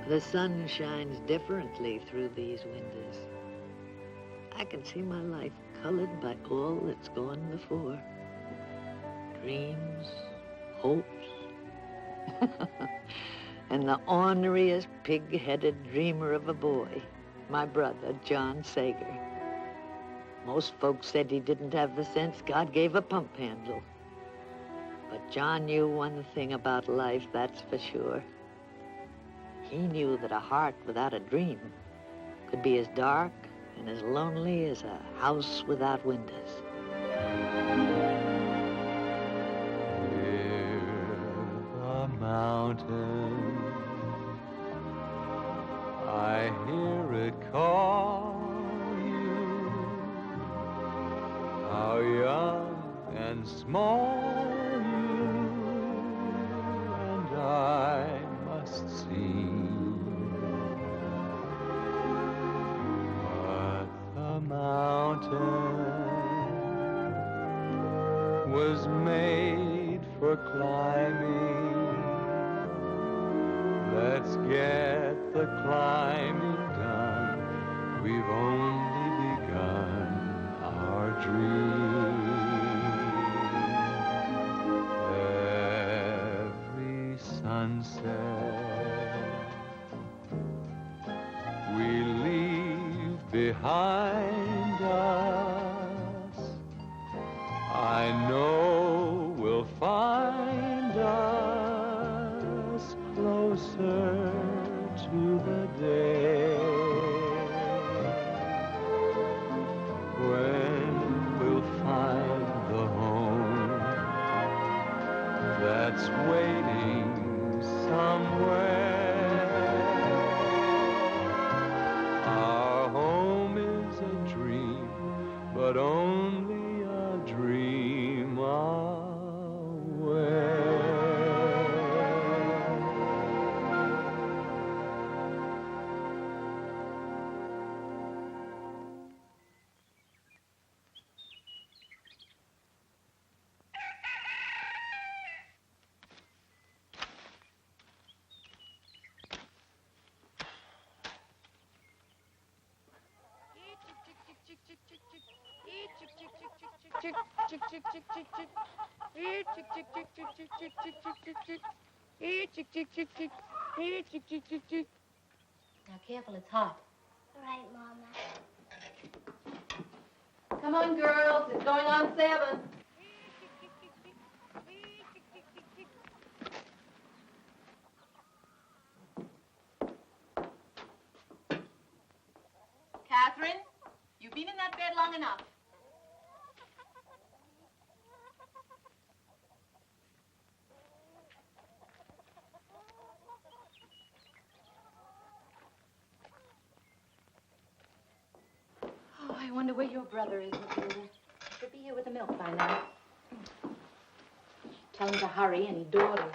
The sun shines differently through these windows. I can see my life colored by all that's gone before. Dreams, hopes, and the orneriest pig-headed dreamer of a boy, my brother, John Sager. Most folks said he didn't have the sense God gave a pump handle. But John knew one thing about life, that's for sure. He knew that a heart without a dream could be as dark and as lonely as a house without windows. Hear the mountain, I hear it call you. How young and small you and I must seem. But the mountain was made for climbing. Let's get the climbing done. We've only begun our dream. Every sunset we leave behind us, I know we'll find us closer to the day when we'll find the home that's waiting somewhere. Our home is a dream, but only a dream away. Now, careful, it's hot. All right, Mama. Come on, girls. It's going on 7. Catherine, you've been in that bed long enough. I wonder where your brother is, Matilda. He should be here with the milk by now. Tell him to hurry, and he dawdles.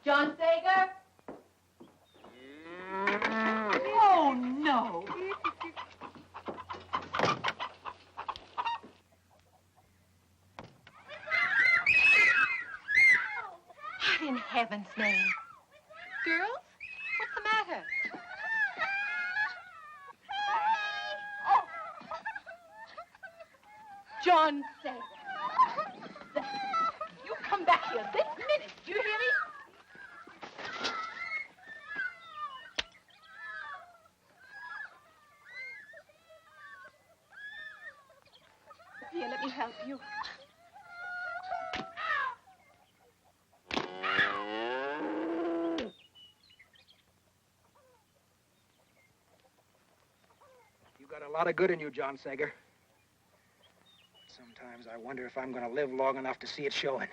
John Sager? Oh, no. What in heaven's name? Girls, what's the matter? John Sager. You come back here this minute. Do you hear me? Here, let me help you. You got a lot of good in you, John Sager. Sometimes I wonder if I'm going to live long enough to see it showing.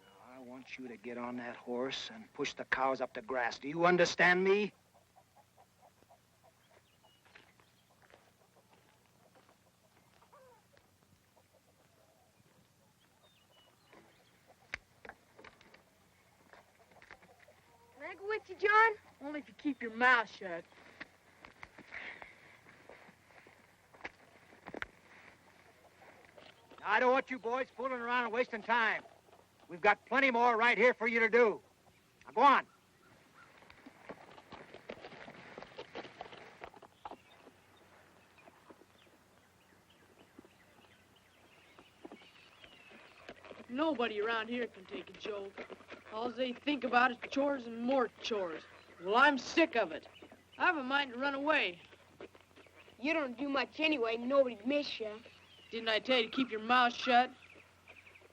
Now, I want you to get on that horse and push the cows up the grass. Do you understand me? with you, John? Only if you keep your mouth shut. I don't want you boys fooling around and wasting time. We've got plenty more right here for you to do. Now go on. Nobody around here can take a joke. All they think about is chores and more chores. Well, I'm sick of it. I have a mind to run away. You don't do much anyway. Nobody'd miss you. Didn't I tell you to keep your mouth shut?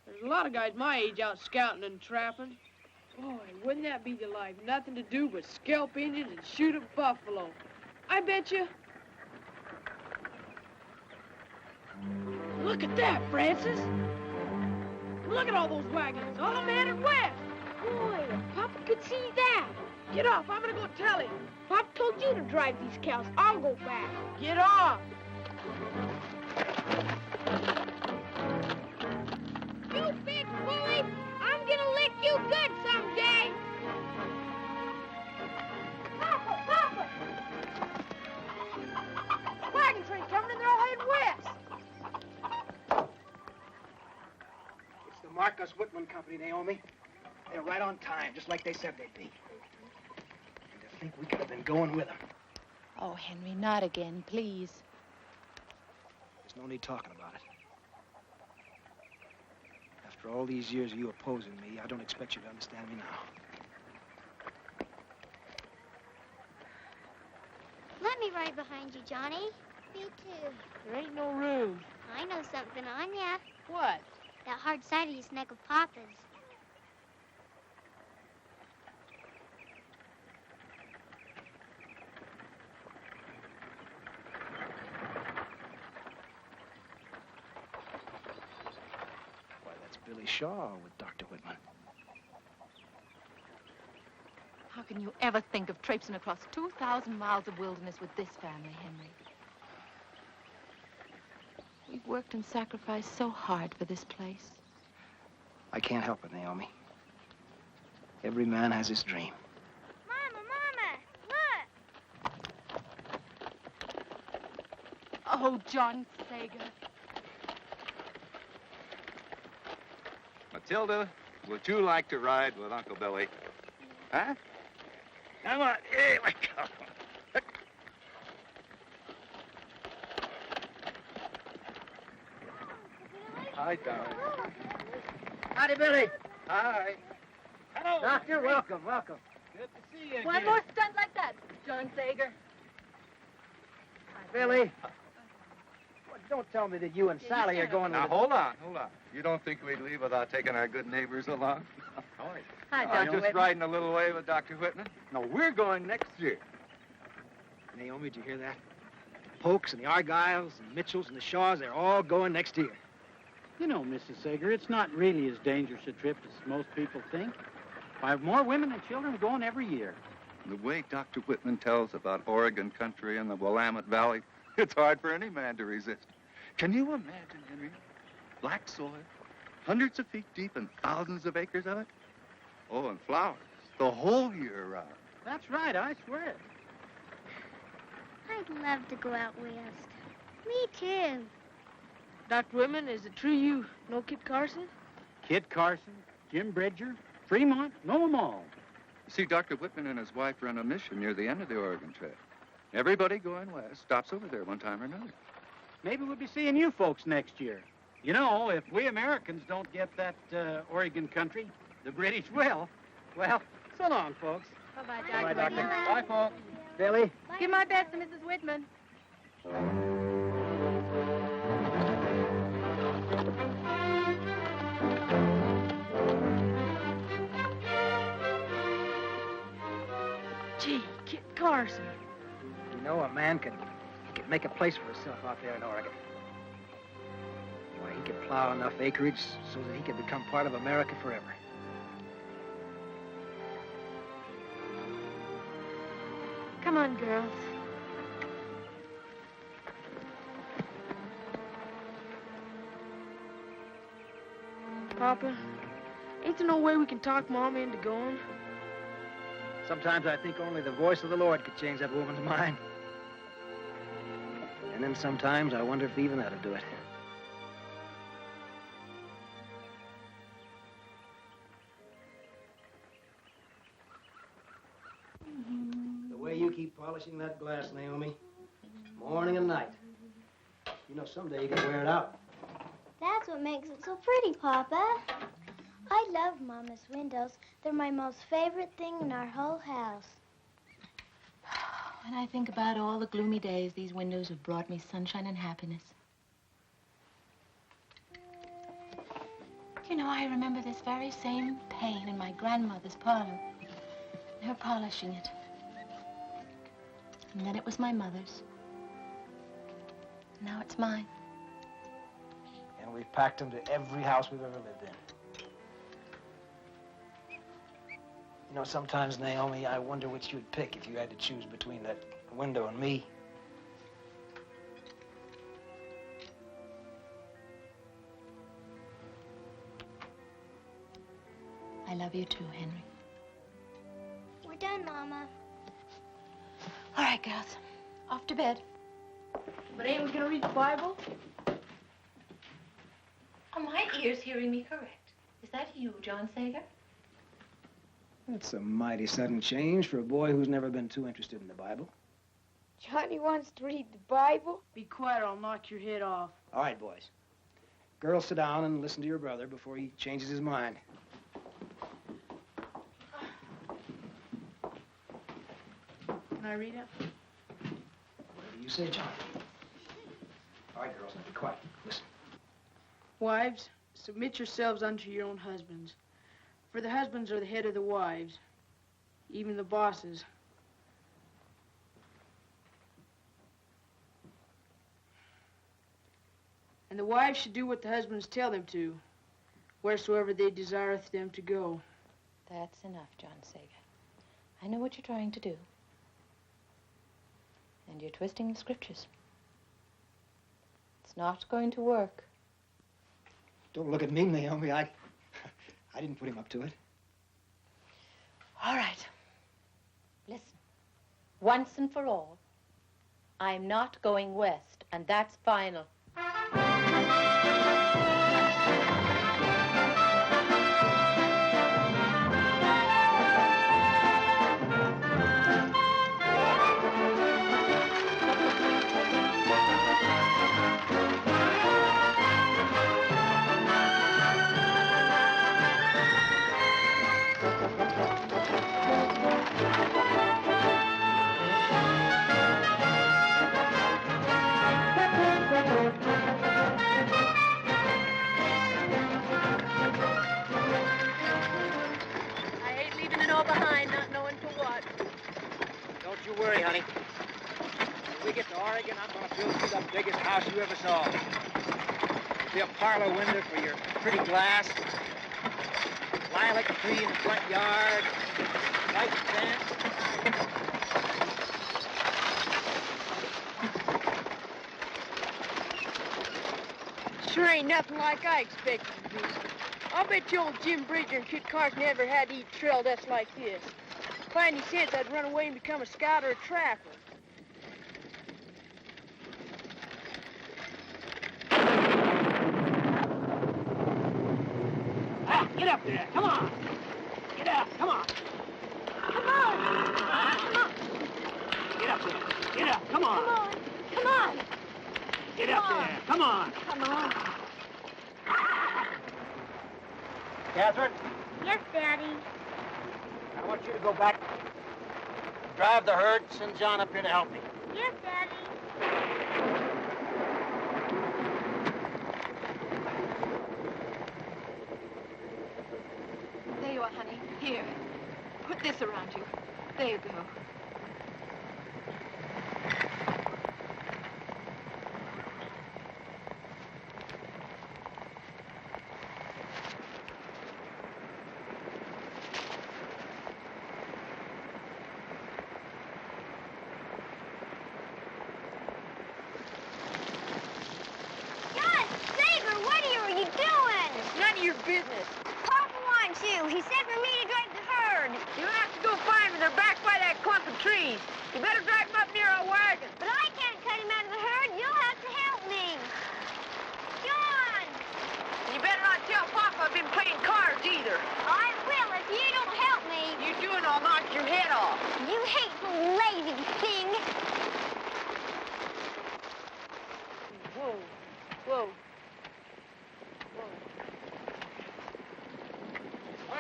There's a lot of guys my age out scouting and trapping. Boy, wouldn't that be the life? Nothing to do but scalp Indians and shoot a buffalo. I bet you. Look at that, Francis. Look at all those wagons. All of them headed west. Boy, if Papa could see that. Get off. I'm going to go tell him. Pop told you to drive these cows. I'll go back. Get off. You big bully! I'm gonna lick you good someday! Papa! Papa! Wagon train coming and they're all headed west. It's the Marcus Whitman Company, Naomi. They're right on time, just like they said they'd be. And to think we could have been going with them. Oh, Henry, not again, please. There's no need talking about it. After all these years of you opposing me, I don't expect you to understand me now. Let me ride behind you, Johnny. Me too. There ain't no room. I know something on ya. What? That hard side of his neck of Papa's. Billy Shaw with Dr. Whitman. How can you ever think of traipsing across 2,000 miles of wilderness with this family, Henry? We've worked and sacrificed so hard for this place. I can't help it, Naomi. Every man has his dream. Mama, look! Oh, John Sager. Matilda, would you like to ride with Uncle Billy? Huh? Come on, here we go. Hi, darling. Howdy, Billy. Hi. Hello. Doctor, welcome, welcome. Good to see you One more stunt like that, John Sager. Hi, Billy. Well, don't tell me that you and Sally are going Now, with... hold on. You don't think we'd leave without taking our good neighbors along? Hi, I'm Dr. just riding a little way with Dr. Whitman. No, we're going next year. Naomi, did you hear that? The Polks and the Argyles and Mitchells and the Shaws, they're all going next year. You know, Mrs. Sager, it's not really as dangerous a trip as most people think. I have more women and children going every year. The way Dr. Whitman tells about Oregon country and the Willamette Valley, it's hard for any man to resist. Can you imagine, Henry? Black soil, hundreds of feet deep and thousands of acres of it? Oh, and flowers, the whole year around. That's right, I swear it. I'd love to go out west. Me too. Dr. Whitman, is it true you know Kit Carson? Kit Carson, Jim Bridger, Fremont, know them all. See, Dr. Whitman and his wife run a mission near the end of the Oregon Trail. Everybody going west stops over there one time or another. Maybe we'll be seeing you folks next year. You know, if we Americans don't get that Oregon country, the British will. Well, so long, folks. Bye-bye, Bye, Dr. Doctor. Whitman. Bye, folks. Billy. Give my best to Mrs. Whitman. Gee, Kit Carson. You know, a man can make a place for himself out there in Oregon. Why, he could plow enough acreage so that he could become part of America forever. Come on, girls. Papa, ain't there no way we can talk Mom into going? Sometimes I think only the voice of the Lord could change that woman's mind. And then sometimes I wonder if even that'll do it. The way you keep polishing that glass, Naomi, morning and night. You know, someday you can wear it out. That's what makes it so pretty, Papa. I love Mama's windows. They're my most favorite thing in our whole house. When I think about all the gloomy days these windows have brought me sunshine and happiness. You know, I remember this very same pane in my grandmother's parlor, and her polishing it. And then it was my mother's. Now it's mine. And we've packed them to every house we've ever lived in. You know, sometimes, Naomi, I wonder which you'd pick if you had to choose between that window and me. I love you too, Henry. We're done, Mama. All right, girls. Off to bed. But ain't we gonna read the Bible? Are my ears hearing me correct? Is that you, John Sager? That's a mighty sudden change for a boy who's never been too interested in the Bible. Johnny wants to read the Bible? Be quiet or I'll knock your head off. All right, boys. Girls, sit down and listen to your brother before he changes his mind. Can I read it? Whatever you say, John. All right, girls, now be quiet. Listen. Wives, submit yourselves unto your own husbands. For the husbands are the head of the wives, even the bosses. And the wives should do what the husbands tell them to, wheresoever they desireth them to go. That's enough, John Sager. I know what you're trying to do. And you're twisting the scriptures. It's not going to work. Don't look at me, Naomi. I didn't put him up to it. All right. Listen. Once and for all, I'm not going west, and that's final. Don't you worry, honey. When we get to Oregon, I'm going to build you the biggest house you ever saw. It'll be a parlor window for your pretty glass, lilac tree in the front yard, white fence. Sure ain't nothing like I expected to be. I'll bet you old Jim Bridger and Kit Carson never had to eat trail dust like this. If I had any sense, I'd run away and become a scout or a trapper. Ah, get up there. Come on. Get up. Come on. Come on. Come on. Get up there. Get up. Come on. Come on. Come on. Get up there. Come on. Come on. Catherine, Yes, Daddy. I want you to go back, drive the herd, send John up here to help me. Yes, Daddy. There you are, honey. Here. Put this around you. There you go. Business. Papa wants you. He said for me to drive the herd. You'll have to go find where they're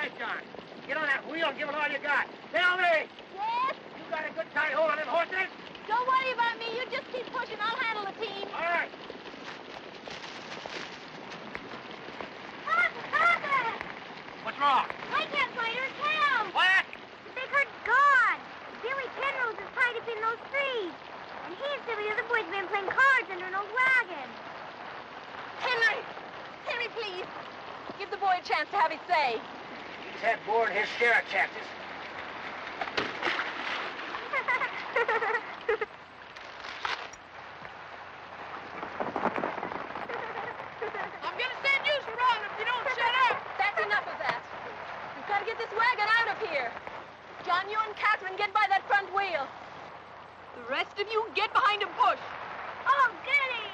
right, John. Get on that wheel and give it all you got. Bellamy! Yes? You got a good tight hold on them horses? Don't worry about me. You just keep pushing. I'll handle the team. All right. Papa! What's wrong? I can't find her tail. What? The big herd's gone. Billy Penrose is tied up in those trees. And he and some of the other boys have been playing cards under an old wagon. Henry! Henry, please. Give the boy a chance to have his say. He's had more than his share of chances. I'm gonna send you around if you don't shut up. That's enough of that. We've got to get this wagon out of here. John, you and Catherine get by that front wheel. The rest of you get behind and push. Oh, goody!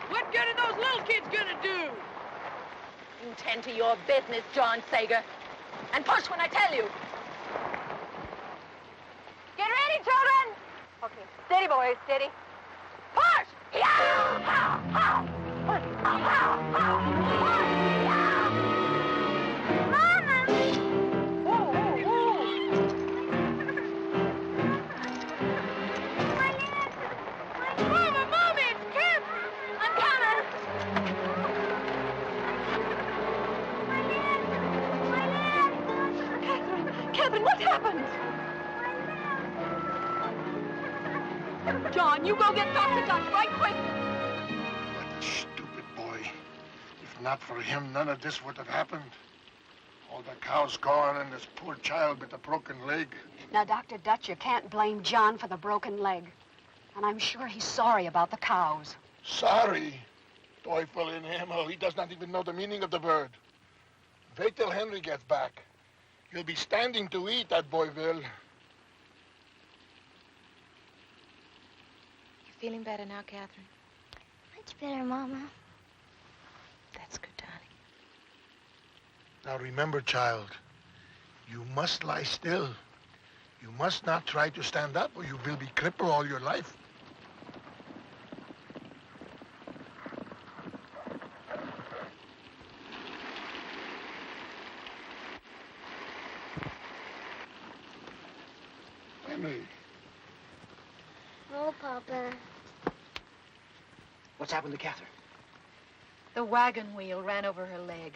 What good are those little kids gonna do? You tend to your business, John Sager. And push when I tell you. Get ready, children! Okay, steady, boys, steady. Push! Mama! My legs! Mama, Mommy, it's Kit! I'm coming! Catherine, what happened? John, you go get Dr. Dutch right quick. That stupid boy. If not for him, none of this would have happened. All the cows gone and this poor child with a broken leg. Now, Dr. Dutch, you can't blame John for the broken leg. And I'm sure he's sorry about the cows. Sorry. Teufel in Himmel, he does not even know the meaning of the word. Wait till Henry gets back. He'll be standing to eat, that boy will. Feeling better now, Catherine? Much better, Mama. That's good, darling. Now remember, child, you must lie still. You must not try to stand up or you will be crippled all your life. Henry. Oh, Papa. What's happened to Catherine? The wagon wheel ran over her leg.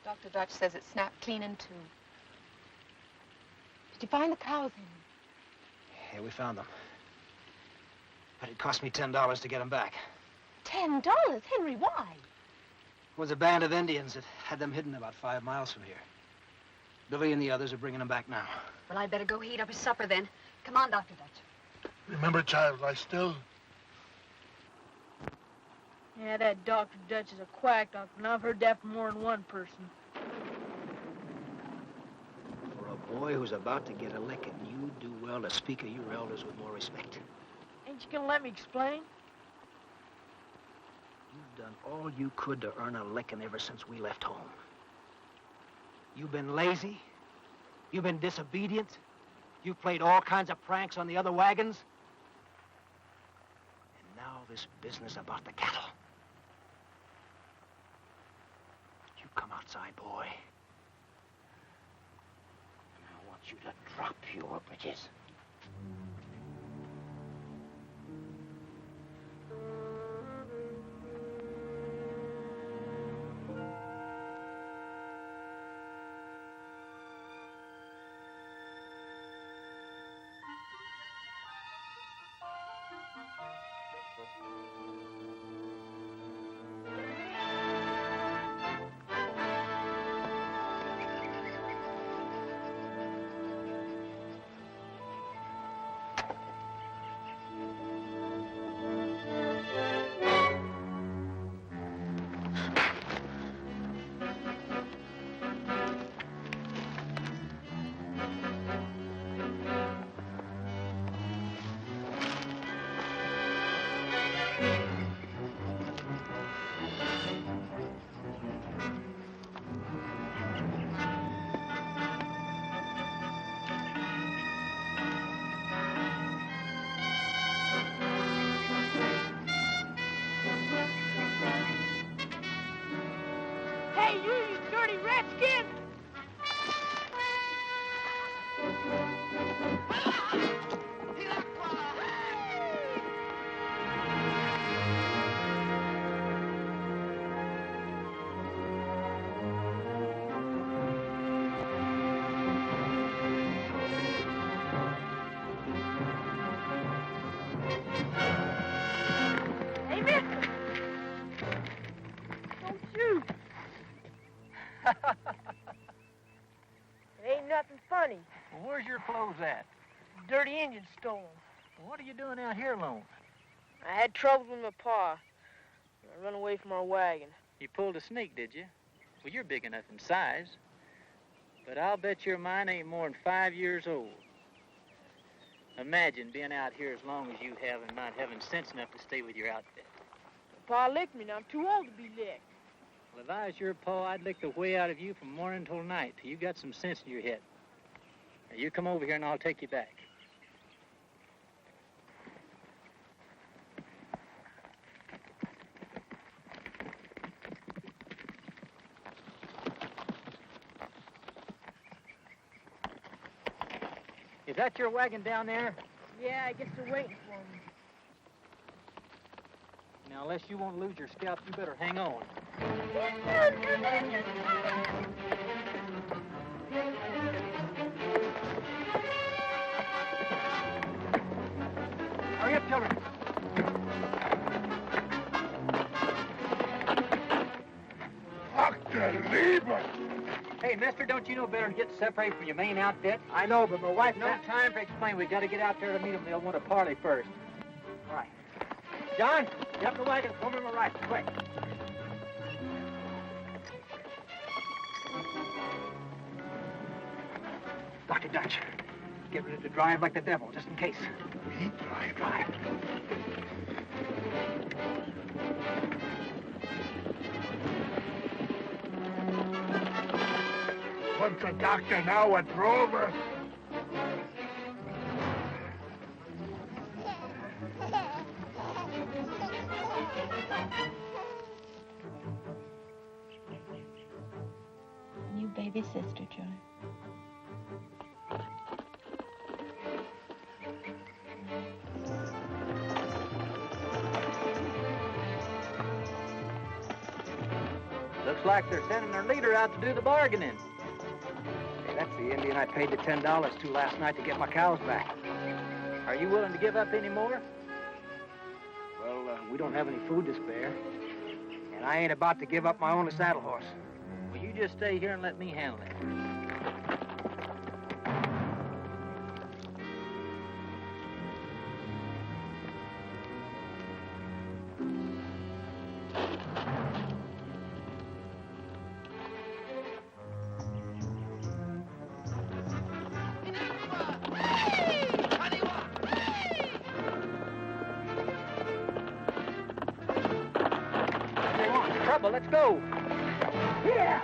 Dr. Dutch says it snapped clean in two. Did you find the cows, Henry? Yeah, we found them. But it cost me $10 to get them back. $10? Henry, why? It was a band of Indians that had them hidden about 5 miles from here. Billy and the others are bringing them back now. Well, I'd better go heat up his supper then. Come on, Dr. Dutch. Remember, child, lie still. Yeah, that Dr. Dutch is a quack, Doctor, and I've heard that from more than one person. For a boy who's about to get a licking, you do well to speak of your elders with more respect. Ain't you gonna let me explain? You've done all you could to earn a licking ever since we left home. You've been lazy. You've been disobedient. You've played all kinds of pranks on the other wagons. And now this business about the cattle. You come outside, boy. And I want you to drop your britches. Hey, you dirty redskin! where's your clothes at? Dirty Indian stole 'em. Well, what are you doing out here alone? I had trouble with my pa. I run away from our wagon. You pulled a sneak, did you? Well, you're big enough in size. But I'll bet your mine ain't more than 5 years old. Imagine being out here as long as you have and not having sense enough to stay with your outfit. Pa licked me, and I'm too old to be licked. Well, if I was your pa, I'd lick the way out of you from morning till night till you got some sense in your head. Now, you come over here and I'll take you back. Is that your wagon down there? Yeah, I guess they're waiting for me. Now, unless you want to lose your scalp, you better hang on. Hurry up, children. Dr. Lieber! Hey, mister, don't you know better to get separated from your main outfit? I know, but my wife... No time for explain. We got to get out there to meet them. They'll want to parley first. All right. John, get up the wagon. Throw me my rifle, quick. Dr. Dutch, get ready to drive like the devil, just in case. Me drive? Once a doctor, now a drover. New baby sister, Joy. Looks like they're sending their leader out to do the bargaining. Hey, that's the Indian I paid the $10 to last night to get my cows back. Are you willing to give up any more? Well, we don't have any food to spare. And I ain't about to give up my only saddle horse. Well, you just stay here and let me handle it. Let's go. Yeah.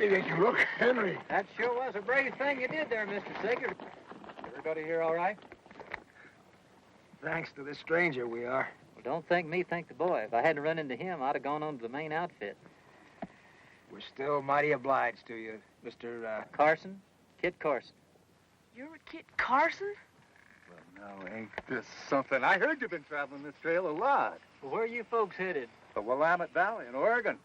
me that you look, Henry. That sure was a brave thing you did there, Mr. Sager. Everybody here all right? Thanks to this stranger, we are. Well, don't thank me, thank the boy. If I hadn't run into him, I'd have gone on to the main outfit. We're still mighty obliged to you, Mr. Carson? Kit Carson. You're a Kit Carson? Well, now, ain't this something? I heard you've been traveling this trail a lot. Well, where are you folks headed? The Willamette Valley in Oregon.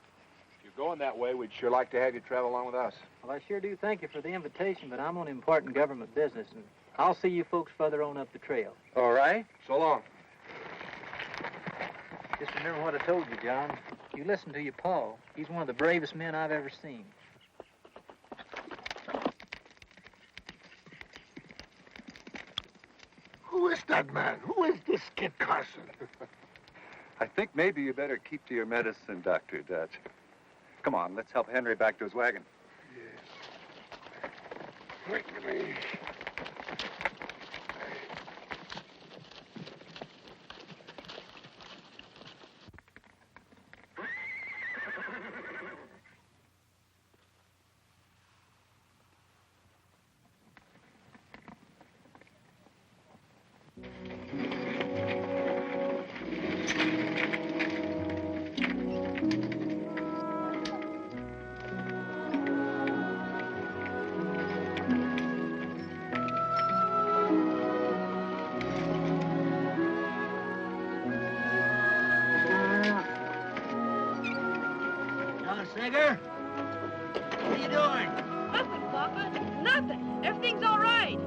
If you're going that way, we'd sure like to have you travel along with us. Well, I sure do thank you for the invitation, but I'm on important government business, and I'll see you folks further on up the trail. All right. So long. Just remember what I told you, John. You listen to your pa. He's one of the bravest men I've ever seen. Who is that man? Who is this Kit Carson? I think maybe you better keep to your medicine, Dr. Dutch. Come on, let's help Henry back to his wagon. Yes. Quickly. Sager? What are you doing? Nothing, Papa. Nothing. Everything's all right.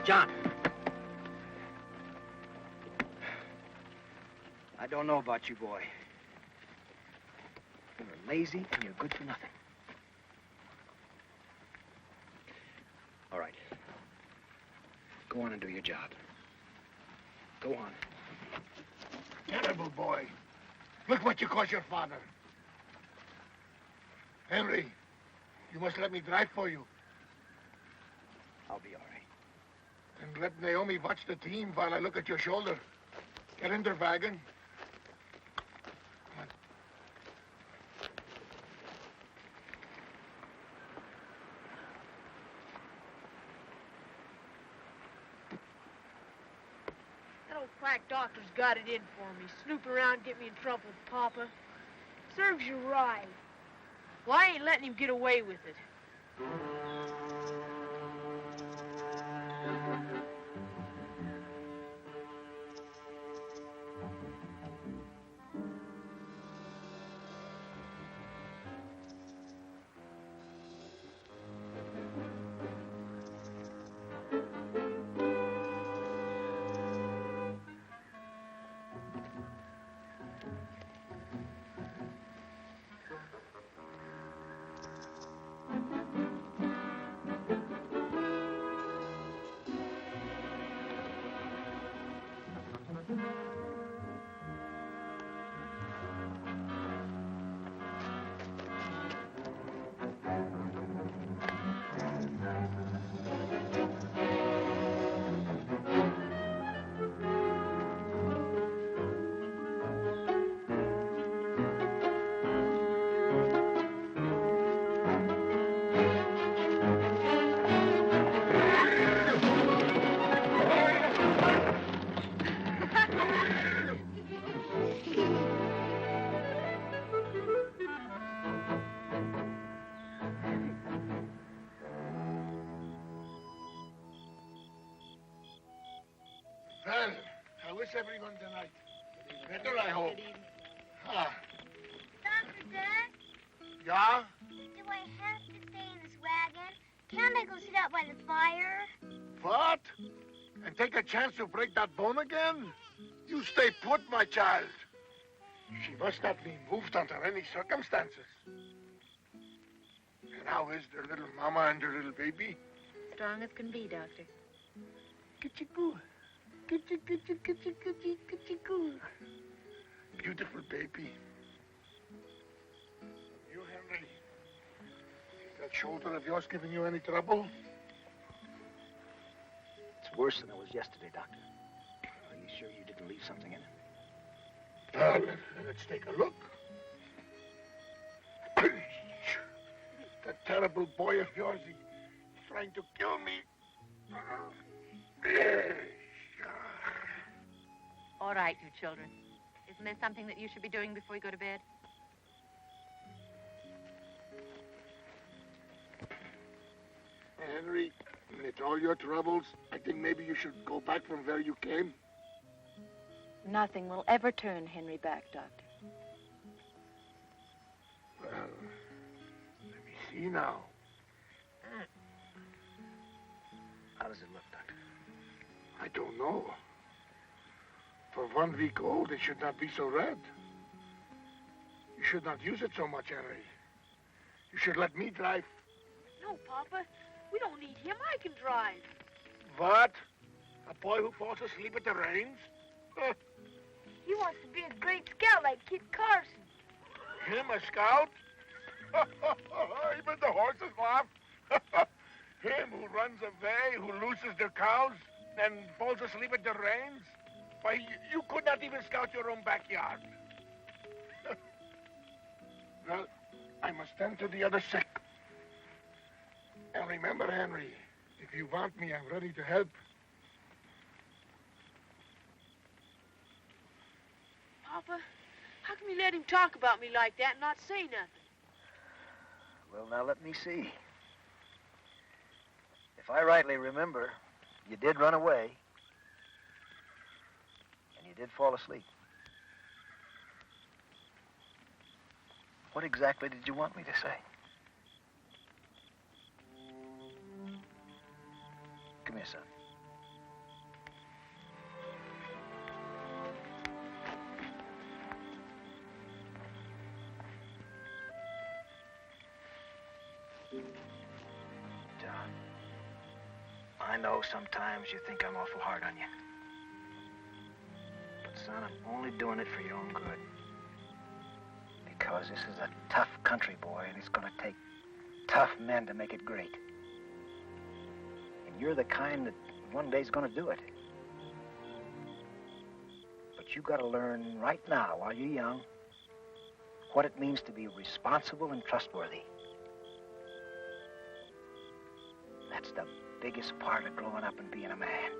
John. I don't know about you, boy. You're lazy and you're good for nothing. All right. Go on and do your job. Go on. Terrible boy. Look what you caused your father. Henry, you must let me drive for you. I'll be all right. And let Naomi watch the team while I look at your shoulder. Get in their wagon. That old quack doctor's got it in for me. Snoop around, get me in trouble with Papa. Serves you right. Well, I ain't letting him get away with it. How is everyone tonight? Better, I hope. Ah. Dr. Dad? Yeah? Do I have to stay in this wagon? Can't I go sit out by the fire? What? And take a chance to break that bone again? You stay put, my child. She must not be moved under any circumstances. And how is their little mama and their little baby? Strong as can be, Doctor. Kitty-goo. Kitty-goo. Beautiful baby. You, Henry, is that shoulder of yours giving you any trouble? It's worse than it was yesterday, Doctor. Are you sure you didn't leave something in it? Well, let's take a look. That terrible boy of yours, he's trying to kill me. All right, you children. Isn't there something that you should be doing before you go to bed? Henry, with all your troubles, I think maybe you should go back from where you came. Nothing will ever turn Henry back, Doctor. Well, let me see now. How does it look, Doctor? I don't know. For 1 week old, it should not be so red. You should not use it so much, Henry. You should let me drive. No, Papa. We don't need him. I can drive. What? A boy who falls asleep at the reins? He wants to be a great scout like Kit Carson. Him, a scout? Even the horses laugh. Him who runs away, who loses their cows, and falls asleep at the reins? Why, you could not even scout your own backyard. Well, I must tend to the other sick. And remember, Henry, if you want me, I'm ready to help. Papa, how can you let him talk about me like that and not say nothing? Well, now let me see. If I rightly remember, you did run away. And you did fall asleep. What exactly did you want me to say? Come here, son. John, I know sometimes you think I'm awful hard on you. But, son, I'm only doing it for your own good. Because this is a tough country, boy, and it's going to take tough men to make it great. And you're the kind that one day's going to do it. But you got to learn right now, while you're young, what it means to be responsible and trustworthy. That's the biggest part of growing up and being a man.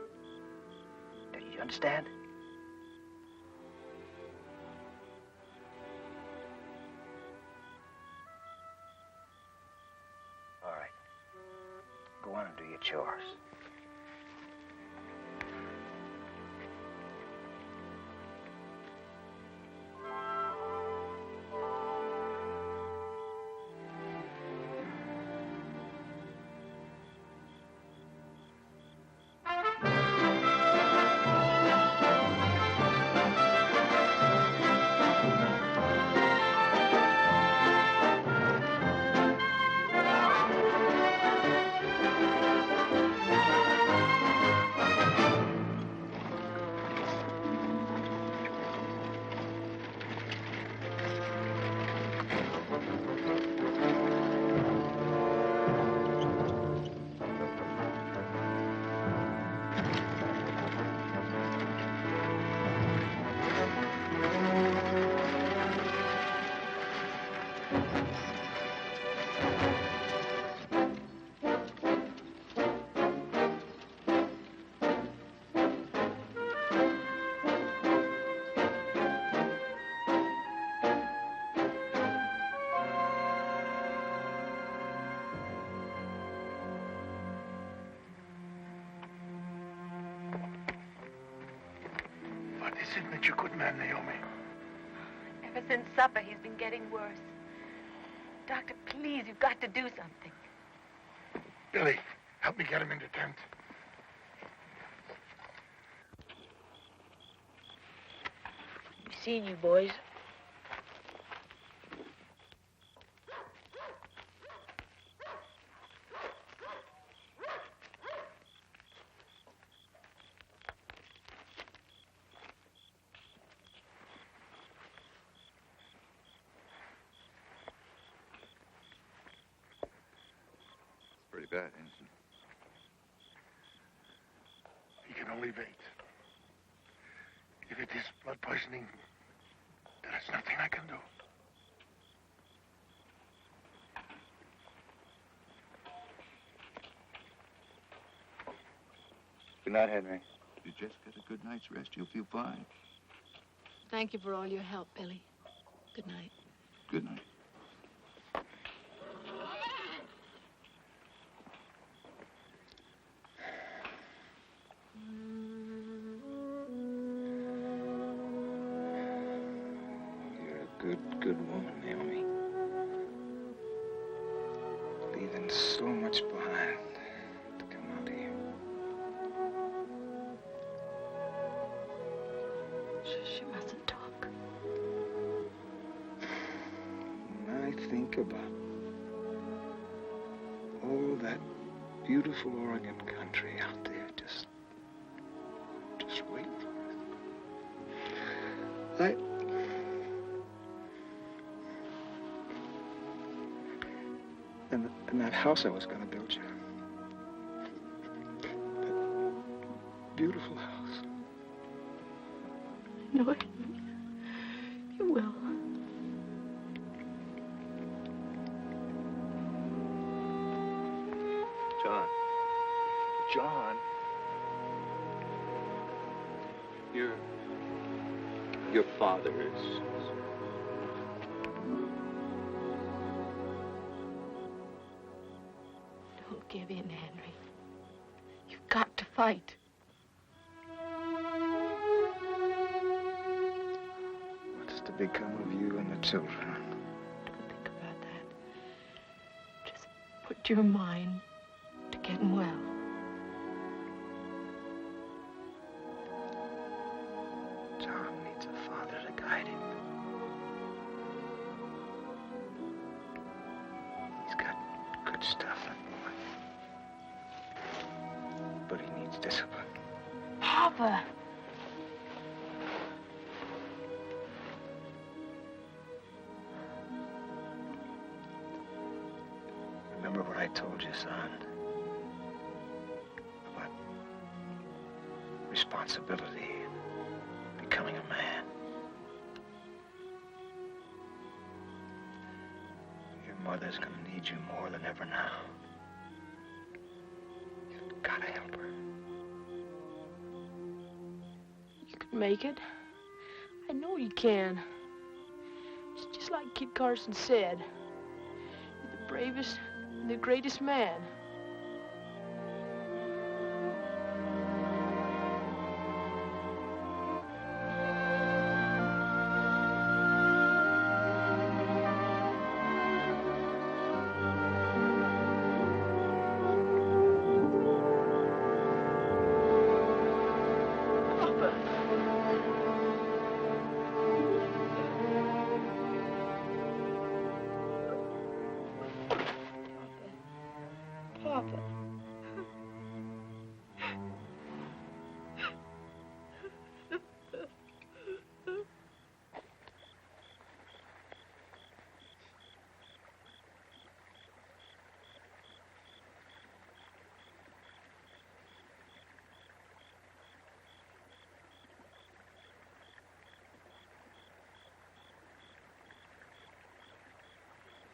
Do you understand? All right. Go on and do your chores. Vincent makes you a good man, Naomi. Ever since supper, he's been getting worse. Doctor, please, you've got to do something. Billy, help me get him in the tent. We've seen you, boys. Pretty bad, Ensign. He can only wait. If it is blood poisoning, there is nothing I can do. Good night, Henry. You just get a good night's rest, you'll feel fine. Thank you for all your help, Billy. Good night. Good night. Good woman, Naomi. Leaving so much behind to come out here. She mustn't talk. When I think about all that beautiful Oregon country out there just waiting for us. And that house I was going to build you. That beautiful house. No, you will. John. Your father is... Don't give in, Henry. You've got to fight. What's to become of you and the children? Don't think about that. Just put your mind to getting well. John needs a father to guide him. He's got good stuff, that boy. But he needs discipline. Papa! Remember what I told you, son? About responsibility, becoming a man. Your mother's gonna need you more than ever now. You've gotta help her. You can make it. I know you can. It's just like Kit Carson said. You're the bravest and the greatest man. Papa.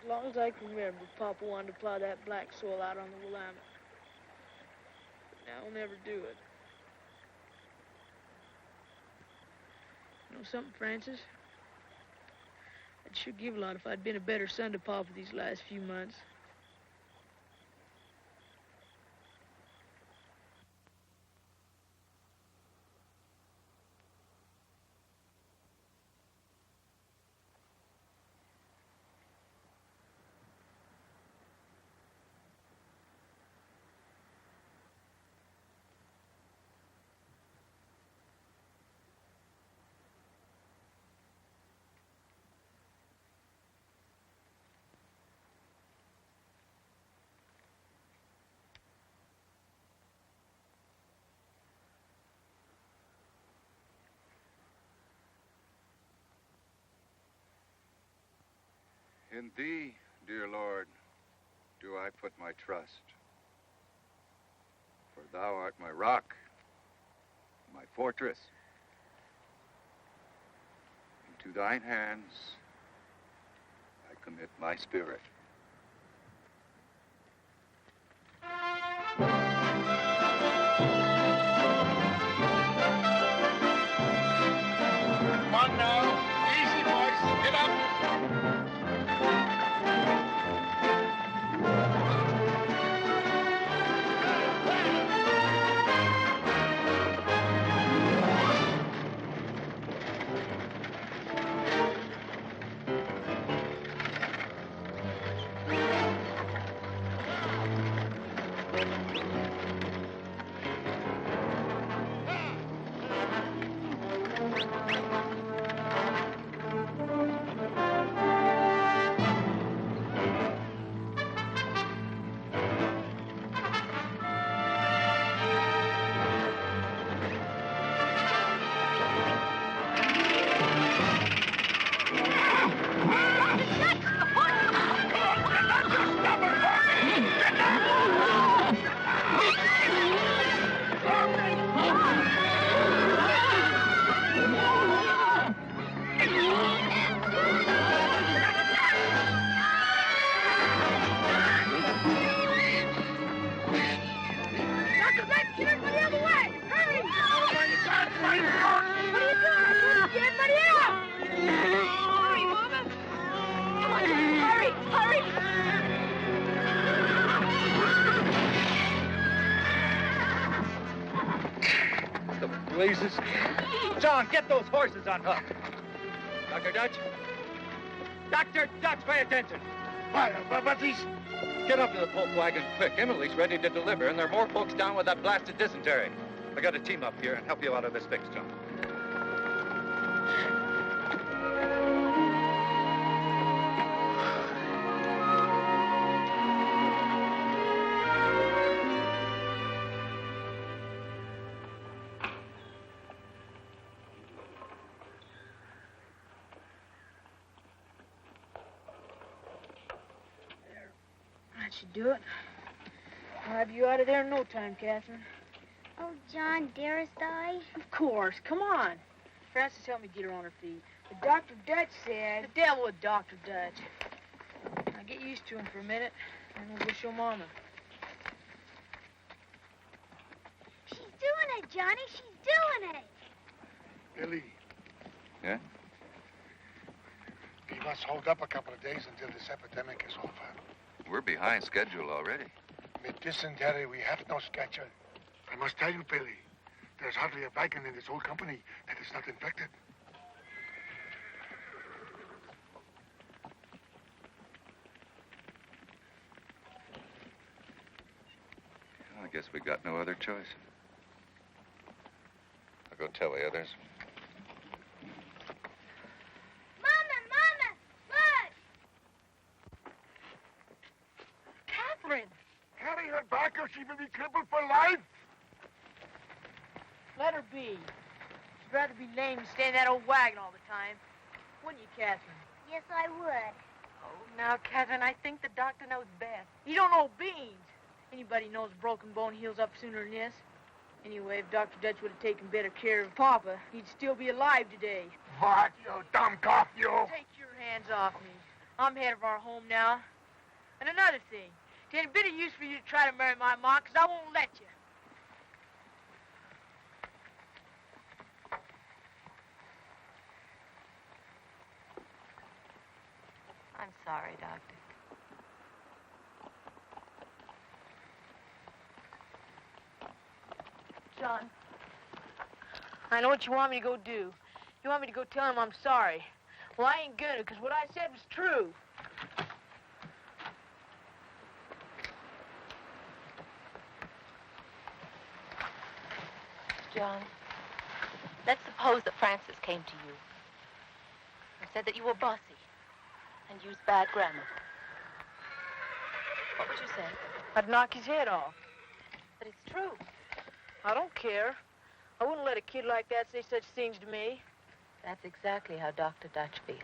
As long as I can remember, Papa wanted to plow that black soil out on the Willamette. But now he'll never do it. You know something, Francis? I'd sure give a lot if I'd been a better son to Papa these last few months. In thee, dear Lord, do I put my trust. For thou art my rock, my fortress. Into thine hands I commit my spirit. Come on now. Easy, boys. Get up. Blazes. John, get those horses unhooked. Dr. Dutch? Dr. Dutch, pay attention. But these... Get up to the pulp wagon quick. Emily's ready to deliver, and there are more folks down with that blasted dysentery. I got a team up here and help you out of this fix, John. That should do it. I'll have you out of there in no time, Catherine. Oh, John, dearest I. Of course. Come on. Frances, help me get her on her feet. But Dr. Dutch said... The devil with Dr. Dutch. Now get used to him for a minute, and we'll go show Mama. She's doing it, Johnny. She's doing it. Billy. Yeah? We must hold up a couple of days until this epidemic is over. We're behind schedule already. With dysentery, we have no schedule. I must tell you, Billy, there's hardly a wagon in this whole company that is not infected. I guess we got no other choice. I'll go tell the others. Mama, look! Catherine! Carry her back or she will be crippled for life. Let her be. She'd rather be lame than stay in that old wagon all the time. Wouldn't you, Catherine? Yes, I would. Oh, now, Catherine, I think the doctor knows best. You don't know beans. Anybody knows a broken bone heals up sooner than this. Anyway, if Dr. Dutch would have taken better care of Papa, he'd still be alive today. What, you dumb cough, you? Take your hands off me. I'm head of our home now. And another thing, it ain't a bit of use for you to try to marry my ma, 'cause I won't let you. I'm sorry, Doctor. John, I know what you want me to go do. You want me to go tell him I'm sorry. Well, I ain't gonna, 'cause what I said was true. John, let's suppose that Frances came to you and said that you were bossy and used bad grammar. What would you say? I'd knock his head off. But it's true. I don't care. I wouldn't let a kid like that say such things to me. That's exactly how Dr. Dutch feels.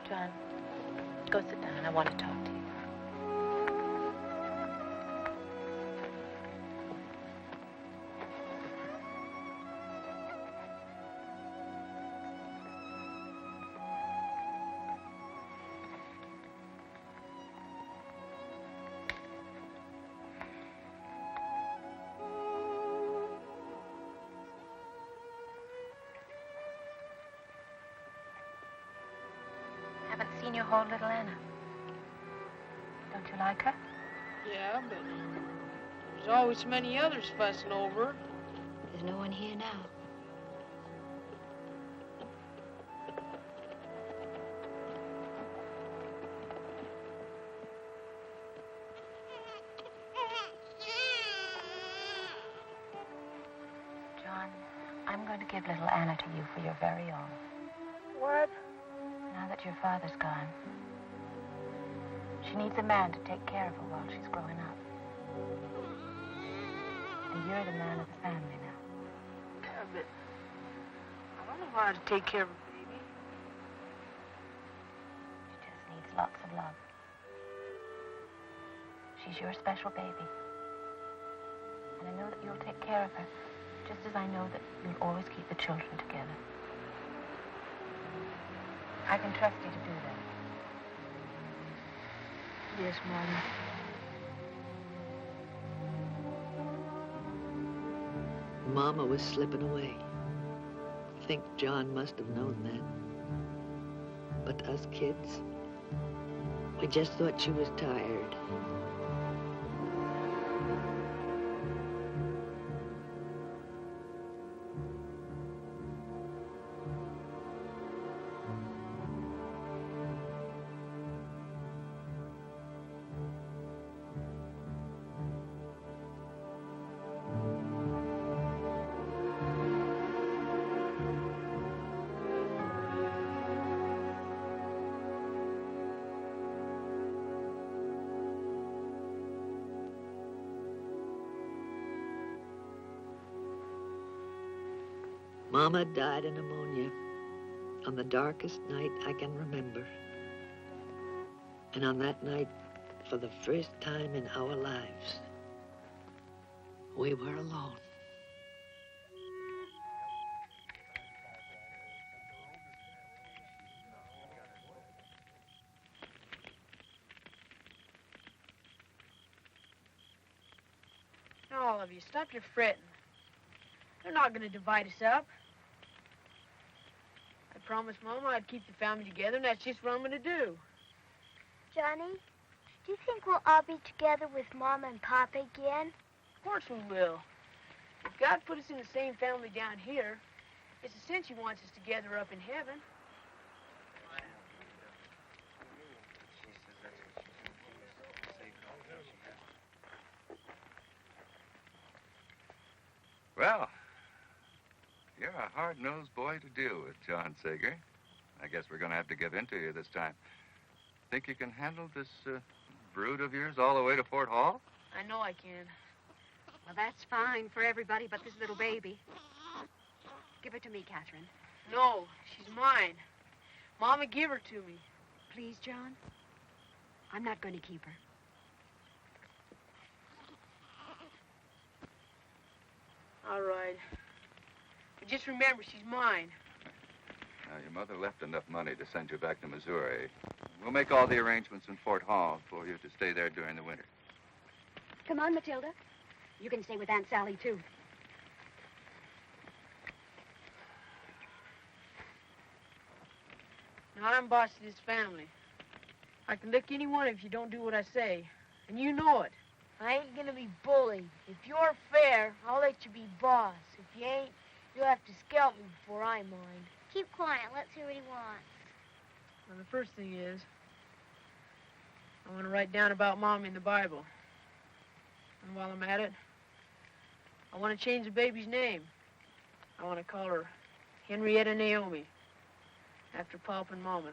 John, go sit down. I want to talk to you. Haven't seen your whole little Anna. Don't you like her? Yeah, but there's always so many others fussing over her. There's no one here now. John, I'm going to give little Anna to you for your very own. What? Now that your father's gone, she needs a man to take care of her while she's growing up. And you're the man of the family now. Yeah, but I don't know how to take care of a baby. She just needs lots of love. She's your special baby. And I know that you'll take care of her, just as I know that you'll always keep the children together. I can trust you to do that. Yes, Mama. Mama was slipping away. Think John must have known that. But us kids, we just thought she was tired. Mama died of pneumonia on the darkest night I can remember. And on that night, for the first time in our lives, we were alone. Now, all of you, stop your fretting. They're not going to divide us up. I promised Mama I'd keep the family together, and that's just what I'm going to do. Johnny, do you think we'll all be together with Mama and Papa again? Of course we will. If God put us in the same family down here, it's a cinch He wants us together up in heaven. Well, you're a hard-nosed boy to deal with, John Sager. I guess we're going to have to give in to you this time. Think you can handle this brood of yours all the way to Fort Hall? I know I can. Well, that's fine for everybody but this little baby. Give her to me, Catherine. No, she's mine. Mama, give her to me. Please, John. I'm not going to keep her. All right. But just remember, she's mine. Now, your mother left enough money to send you back to Missouri. We'll make all the arrangements in Fort Hall for you to stay there during the winter. Come on, Matilda. You can stay with Aunt Sally, too. Now, I'm boss of this family. I can lick anyone if you don't do what I say. And you know it. I ain't gonna be bullied. If you're fair, I'll let you be boss. If you ain't, you'll have to scalp me before I mind. Keep quiet. Let's hear what he wants. Well, the first thing is, I want to write down about Mom in the Bible. And while I'm at it, I want to change the baby's name. I want to call her Henrietta Naomi, after Pop and Mama.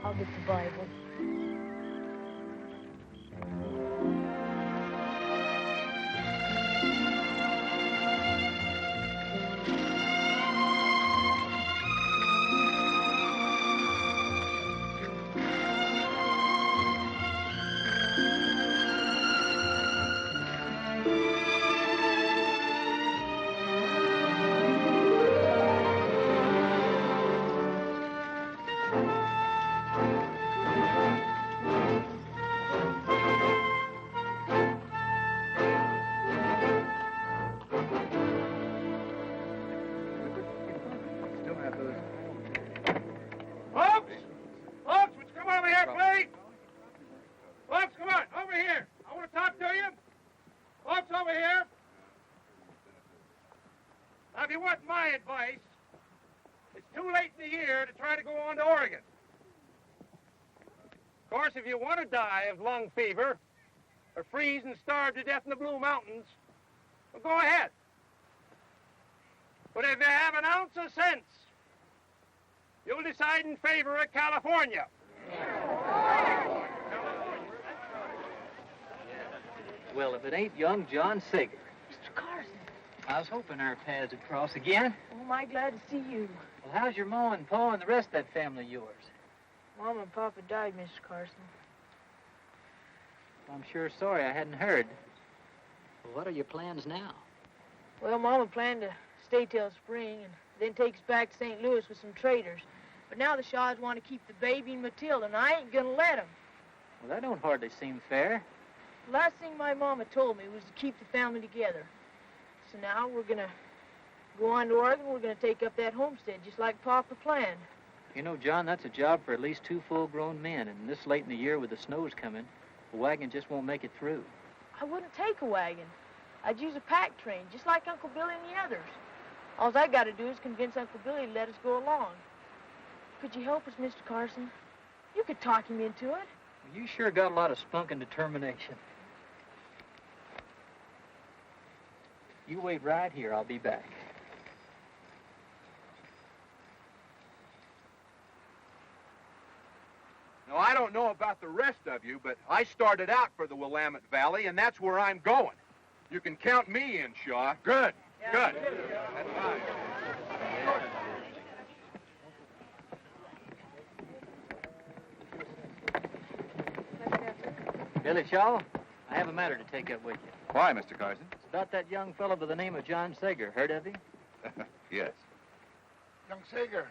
I'll get the Bible. advice, it's too late in the year to try to go on to Oregon. Of course, if you want to die of lung fever or freeze and starve to death in the Blue Mountains, well, go ahead. But if you have an ounce of sense, you'll decide in favor of California. Well, if it ain't young John Sager. Mr. Carson. I was hoping our paths would cross again. Oh, am I glad to see you. Well, how's your ma and pa and the rest of that family of yours? Mama and Papa died, Mr. Carson. I'm sure sorry I hadn't heard. Well, what are your plans now? Well, Mama planned to stay till spring and then take us back to St. Louis with some traders. But now the Shaws want to keep the baby and Matilda, and I ain't gonna let them. Well, that don't hardly seem fair. The last thing my Mama told me was to keep the family together. So now we're gonna go on to Oregon. We're gonna take up that homestead just like Papa planned. You know, John, that's a job for at least 2 full-grown men, and this late in the year with the snows coming, the wagon just won't make it through. I wouldn't take a wagon. I'd use a pack train, just like Uncle Billy and the others. All I got to do is convince Uncle Billy to let us go along. Could you help us, Mr. Carson? You could talk him into it. You sure got a lot of spunk and determination. You wait right here. I'll be back. Now, I don't know about the rest of you, but I started out for the Willamette Valley, and that's where I'm going. You can count me in, Shaw. Good. Good. That's fine. Billy Shaw, I have a matter to take up with you. Why, Mr. Carson? It's about that young fellow by the name of John Sager. Heard of him? Yes. Young Sager,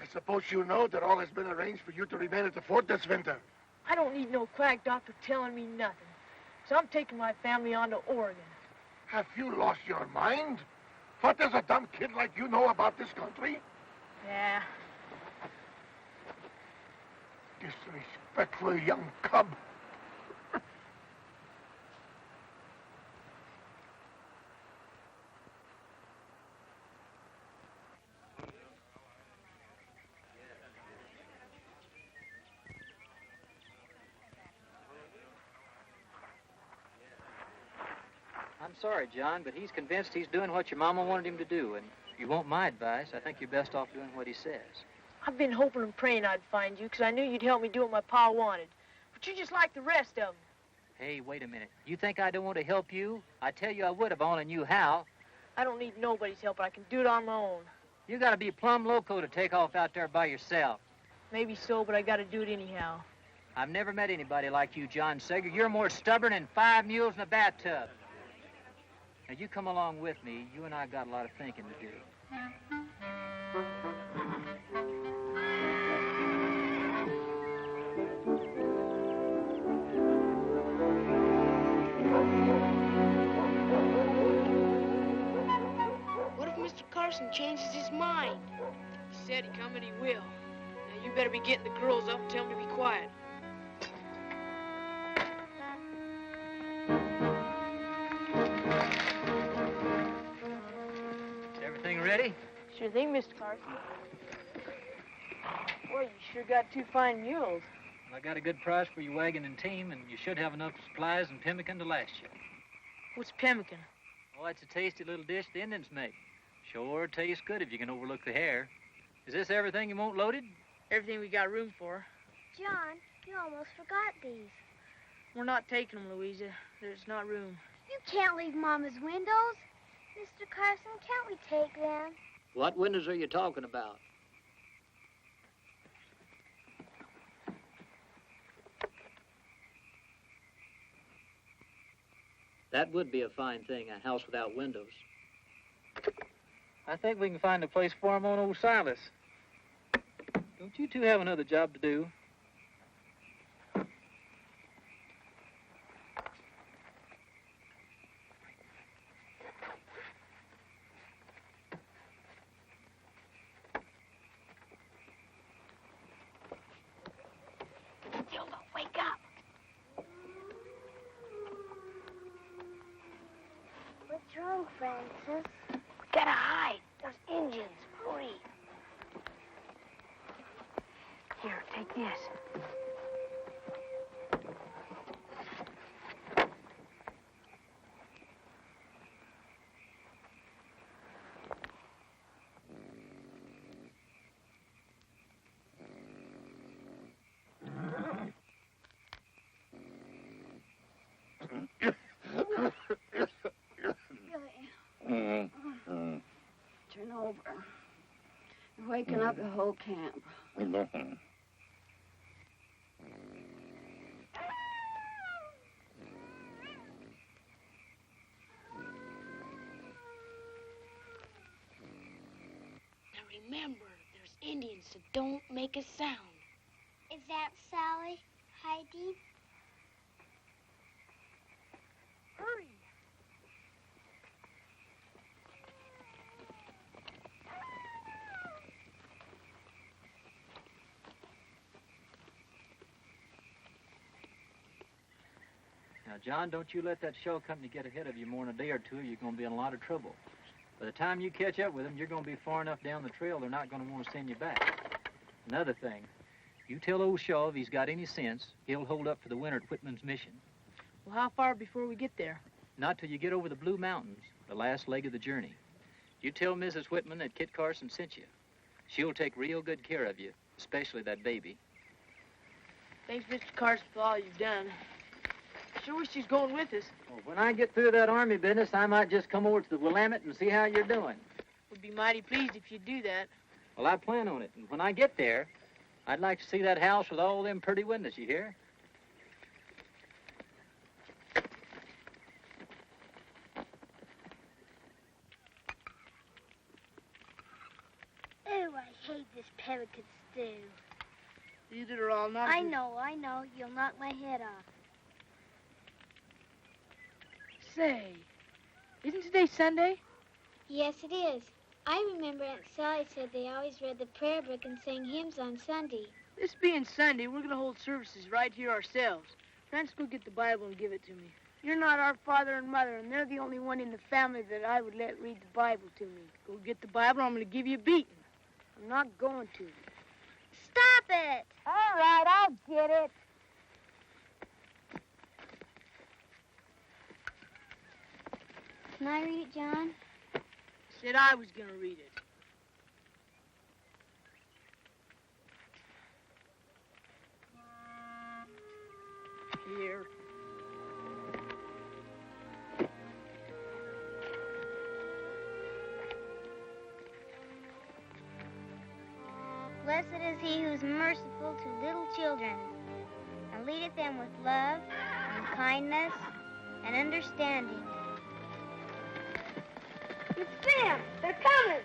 I suppose you know that all has been arranged for you to remain at the fort this winter. I don't need no quack doctor telling me nothing. So I'm taking my family on to Oregon. Have you lost your mind? What does a dumb kid like you know about this country? Yeah. Disrespectful young cub. I'm sorry, John, but he's convinced he's doing what your mama wanted him to do, and if you want my advice, I think you're best off doing what he says. I've been hoping and praying I'd find you, because I knew you'd help me do what my pa wanted. But you're just like the rest of them. Hey, wait a minute. You think I don't want to help you? I tell you I would if I only knew how. I don't need nobody's help. I can do it on my own. You gotta be plumb loco to take off out there by yourself. Maybe so, but I gotta do it anyhow. I've never met anybody like you, John Sager. You're more stubborn than 5 mules in a bathtub. Now, you come along with me. You and I got a lot of thinking to do. What if Mr. Carson changes his mind? He said he'd come and he will. Now, you better be getting the girls up and tell them to be quiet. Ready? Sure thing, Mr. Carson. Boy, you sure got 2 fine mules. Well, I got a good price for your wagon and team, and you should have enough supplies and pemmican to last you. What's pemmican? Oh, it's a tasty little dish the Indians make. Sure tastes good if you can overlook the hair. Is this everything you want loaded? Everything we got room for. John, you almost forgot these. We're not taking them, Louisa. There's not room. You can't leave Mama's windows. Mr. Carson, can't we take them? What windows are you talking about? That would be a fine thing, a house without windows. I think we can find a place for him on old Silas. Don't you two have another job to do? What's wrong, Francis? We gotta hide. There's Indians. Hurry. Here, take this. Turn over. You're waking up the whole camp. Now remember, there's Indians, so don't make a sound. Is that Sally, Heidi? Hurry. Now, John, don't you let that shell company get ahead of you more than a day or two, or you're going to be in a lot of trouble. By the time you catch up with them, you're going to be far enough down the trail, they're not going to want to send you back. Another thing, you tell old Shaw if he's got any sense, he'll hold up for the winter at Whitman's mission. Well, how far before we get there? Not till you get over the Blue Mountains, the last leg of the journey. You tell Mrs. Whitman that Kit Carson sent you. She'll take real good care of you, especially that baby. Thanks, Mr. Carson, for all you've done. Sure wish she's going with us. Well, when I get through that army business, I might just come over to the Willamette and see how you're doing. Would be mighty pleased if you'd do that. Well, I plan on it. And when I get there, I'd like to see that house with all them pretty windows, you hear? Oh, I hate this pelican stew. You did her all night. I know. You'll knock my head off. Say, isn't today Sunday? Yes, it is. I remember Aunt Sally said they always read the prayer book and sang hymns on Sunday. This being Sunday, we're going to hold services right here ourselves. Friends, go get the Bible and give it to me. You're not our father and mother, and they're the only one in the family that I would let read the Bible to me. Go get the Bible, or I'm going to give you a beating. I'm not going to. Stop it! All right, I'll get it. Can I read it, John? Said I was going to read it. Here. Blessed is he who is merciful to little children, and leadeth them with love and kindness and understanding. It's them. They're coming.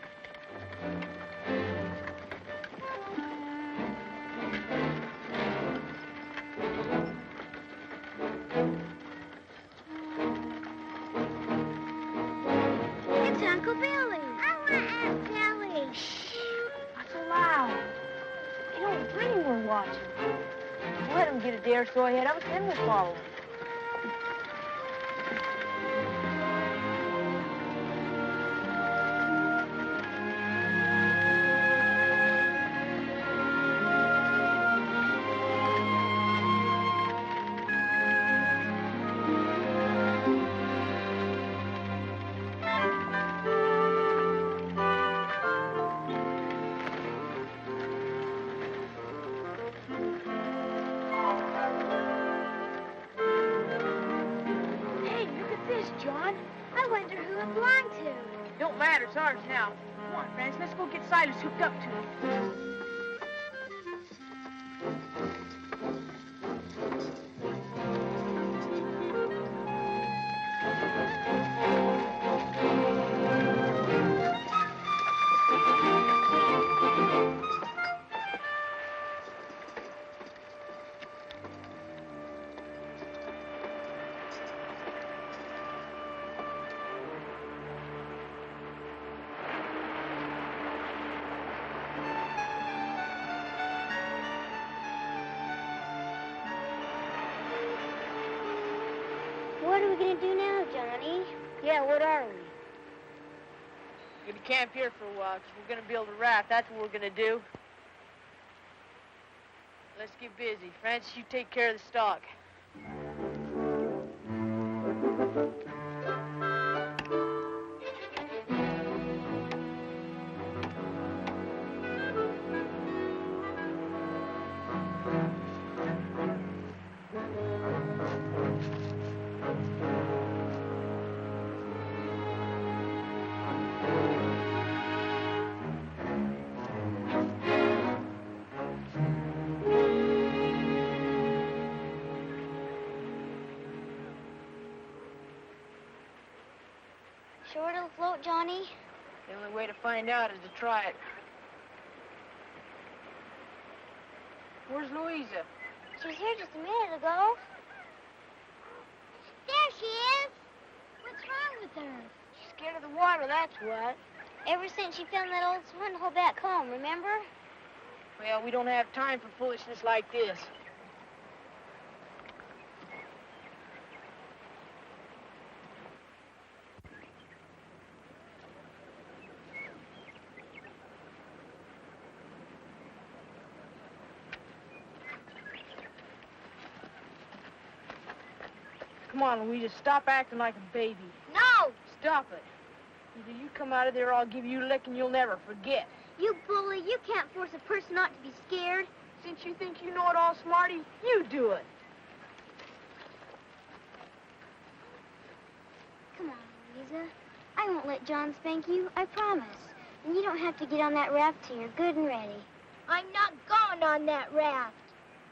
It's Uncle Billy. I want Aunt Sally. Shh. Not so loud. They don't think we're watching. Let them get a day or so ahead of us, then we'll follow. John. I wonder who it belonged to. Don't matter, it's ours now. Come on, friends, let's go get Silas hooked up to it. What are we going to do now, Johnny? Yeah, what are we? We're gonna camp here for a while, 'cause we're gonna build a raft. That's what we're gonna do. Let's get busy. Francis, you take care of the stock. Sure it'll float, Johnny? The only way to find out is to try it. Where's Louisa? She was here just a minute ago. There she is. What's wrong with her? She's scared of the water, that's what. Ever since she found that old swimming hole back home, remember? Well, we don't have time for foolishness like this. Come on, Louisa, stop acting like a baby. No! Stop it. Either you come out of there or I'll give you a licking you'll never forget. You bully, you can't force a person not to be scared. Since you think you know it all, Smarty, you do it. Come on, Louisa. I won't let John spank you, I promise. And you don't have to get on that raft till you're good and ready. I'm not going on that raft.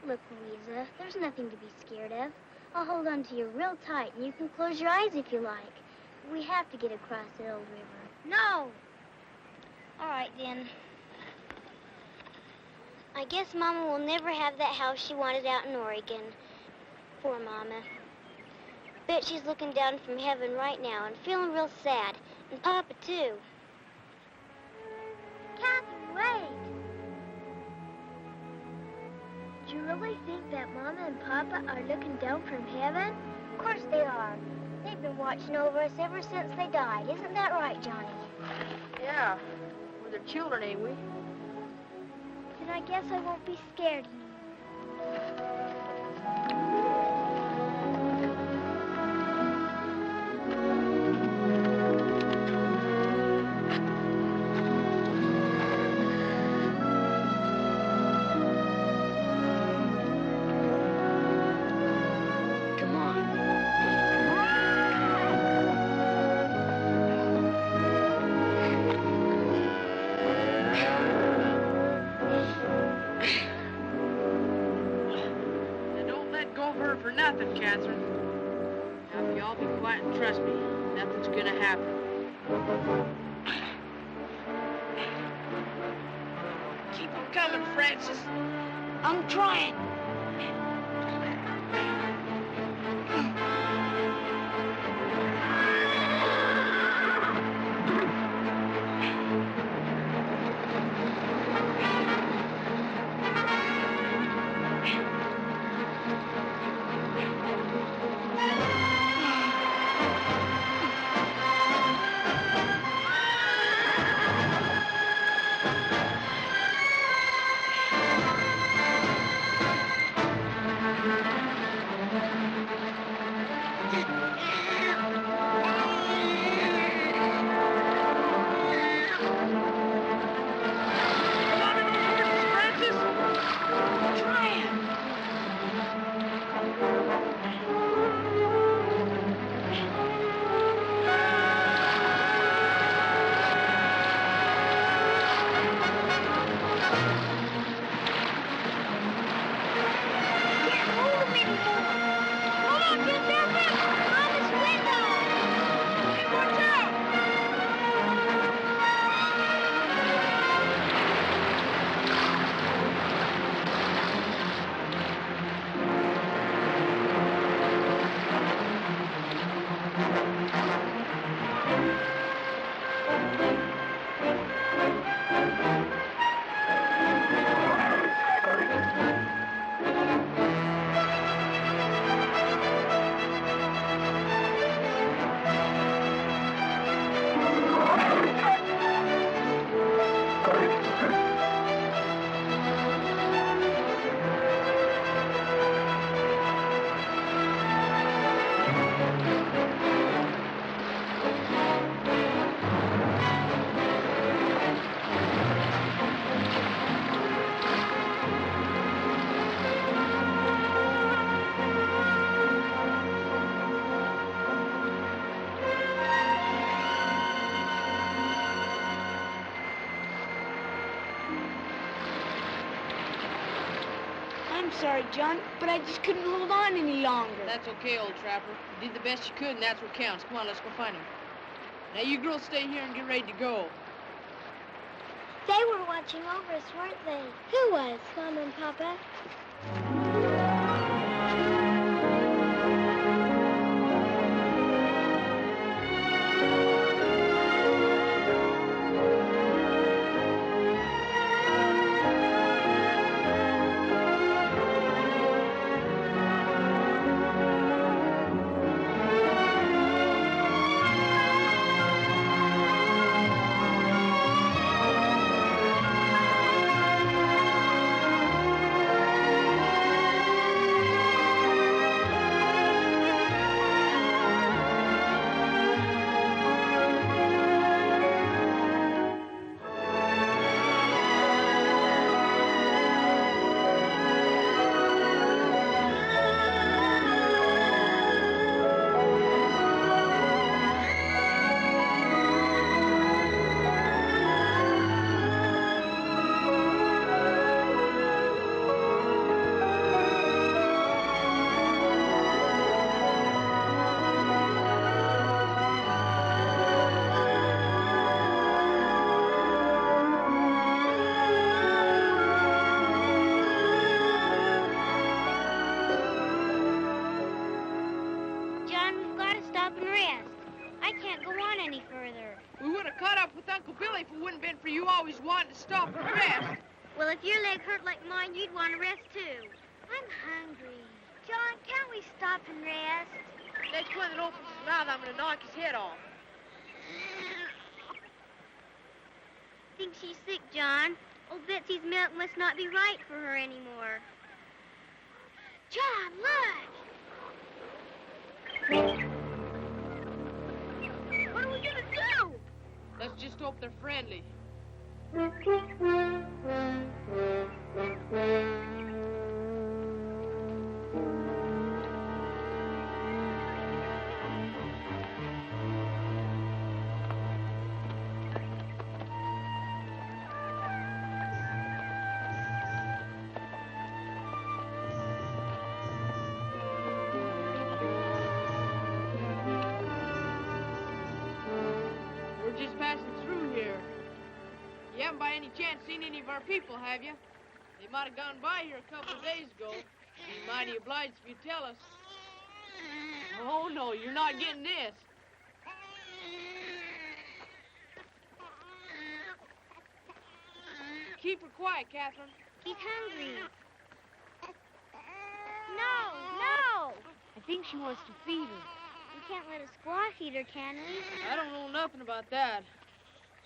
Look, Louisa, there's nothing to be scared of. I'll hold on to you real tight, and you can close your eyes if you like. We have to get across the old river. No. All right, then. I guess Mama will never have that house she wanted out in Oregon. Poor Mama. Bet she's looking down from heaven right now and feeling real sad. And Papa, too. Catherine, wait. Do you really think that Mama and Papa are looking down from heaven? Of course they are. They've been watching over us ever since they died. Isn't that right, Johnny? Yeah. We're their children, ain't we? Then I guess I won't be scared anymore. Nothing, Catherine. Now, if you all be quiet and trust me, nothing's gonna happen. Keep them coming, Francis. I'm trying. sorry, John, but I just couldn't hold on any longer. That's okay, old trapper. You did the best you could, and that's what counts. Come on, let's go find him. Now, you girls stay here and get ready to go. They were watching over us, weren't they? Who was? Mama and Papa. Well, if your leg hurt like mine, you'd want to rest, too. I'm hungry. John, can't we stop and rest? Next one that opens his mouth, I'm going to knock his head off. Think she's sick, John. Old Betsy's milk must not be right for her anymore. John, look! What are we going to do? Let's just hope they're friendly. We're just passing through here. You haven't by any chance seen any of our people, have you? They might have gone by here a couple of days ago. Be mighty obliged if you tell us. Oh, no, you're not getting this. Keep her quiet, Catherine. He's hungry. No! I think she wants to feed her. We can't let a squaw feed her, can we? I don't know nothing about that.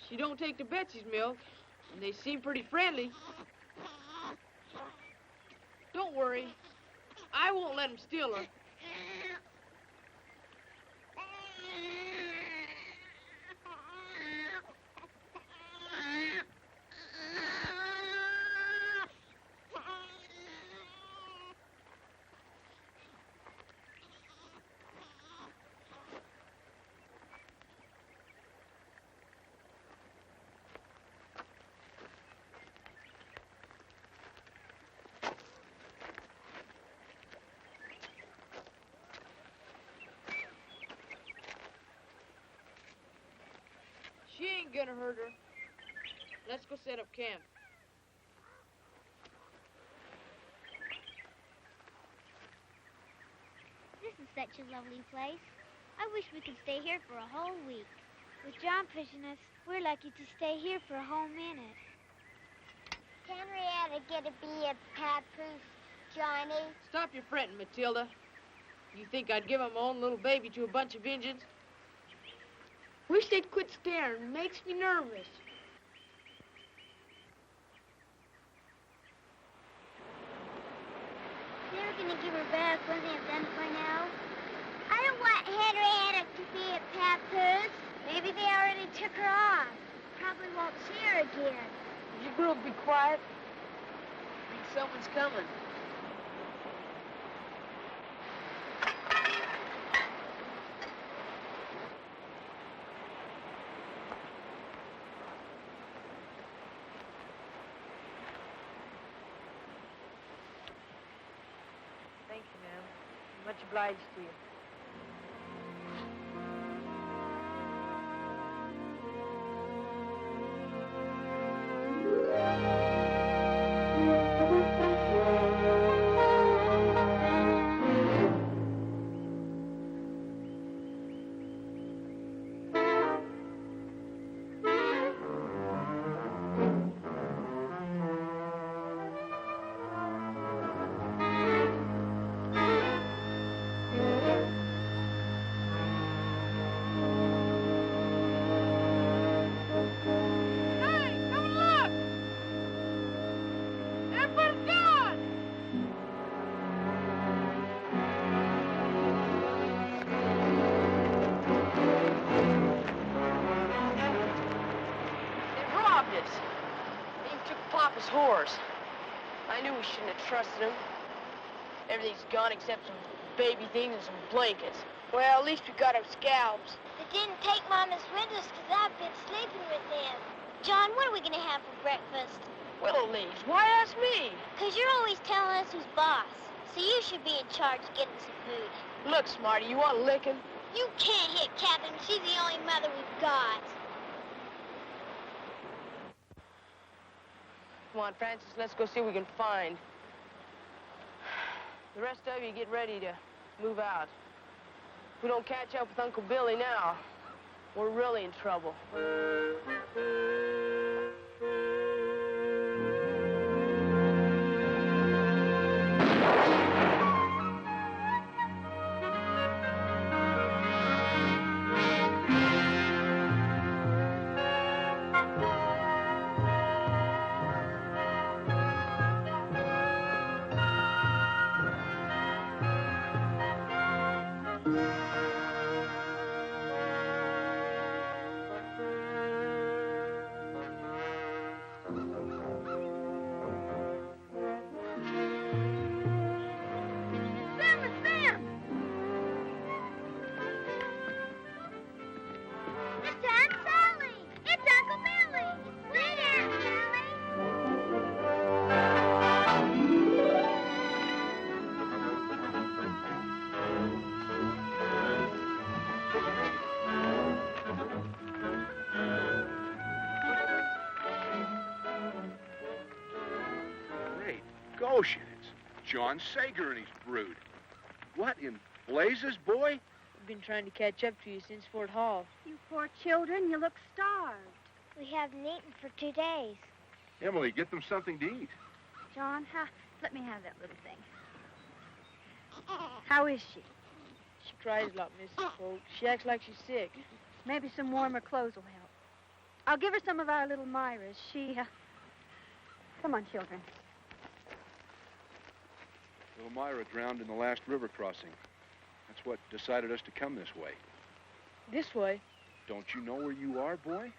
She don't take to Betsy's milk, and they seem pretty friendly. Don't worry. I won't let them steal her. She ain't gonna hurt her. Let's go set up camp. This is such a lovely place. I wish we could stay here for a whole week. With John pushing us, we're lucky to stay here for a whole minute. Can Reunited get to be a papoose, Johnny? Stop your fretting, Matilda. You think I'd give up my own little baby to a bunch of Injuns? Wish they'd quit staring. Makes me nervous. They're gonna give her back when they've done for now. I don't want Henrietta to be a papoose. Maybe they already took her off. Probably won't see her again. You girls be quiet. I think someone's coming. Much obliged to you. Chores. I knew we shouldn't have trusted him. Everything's gone except some baby things and some blankets. Well, at least we got our scalps. They didn't take Mama's windows because I've been sleeping with them. John, what are we going to have for breakfast? Willow leaves. Why ask me? Because you're always telling us who's boss. So you should be in charge of getting some food. Look, Smarty, you want a licking? You can't hit Captain. She's the only mother we've got. Come on, Francis, let's go see what we can find. The rest of you get ready to move out. If we don't catch up with Uncle Billy now, we're really in trouble. Ocean. It's John Sager and his brood. What in blazes, boy? We've been trying to catch up to you since Fort Hall. You poor children, you look starved. We haven't eaten for 2 days. Emily, get them something to eat. John, let me have that little thing. How is she? She cries a lot, Mrs. Polk. She acts like she's sick. Maybe some warmer clothes will help. I'll give her some of our little Myra's. Come on, children. Little Myra drowned in the last river crossing. That's what decided us to come this way. This way? Don't you know where you are, boy?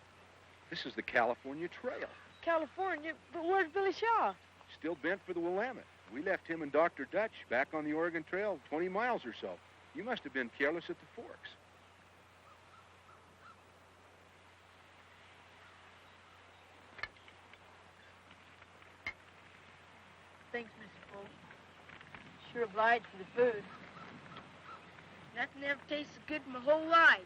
This is the California Trail. California? But where's Billy Shaw? Still bent for the Willamette. We left him and Dr. Dutch back on the Oregon Trail 20 miles or so. You must have been careless at the forks. Thanks, Mrs. Polk. Sure obliged for the food. Nothing ever tastes so good in my whole life.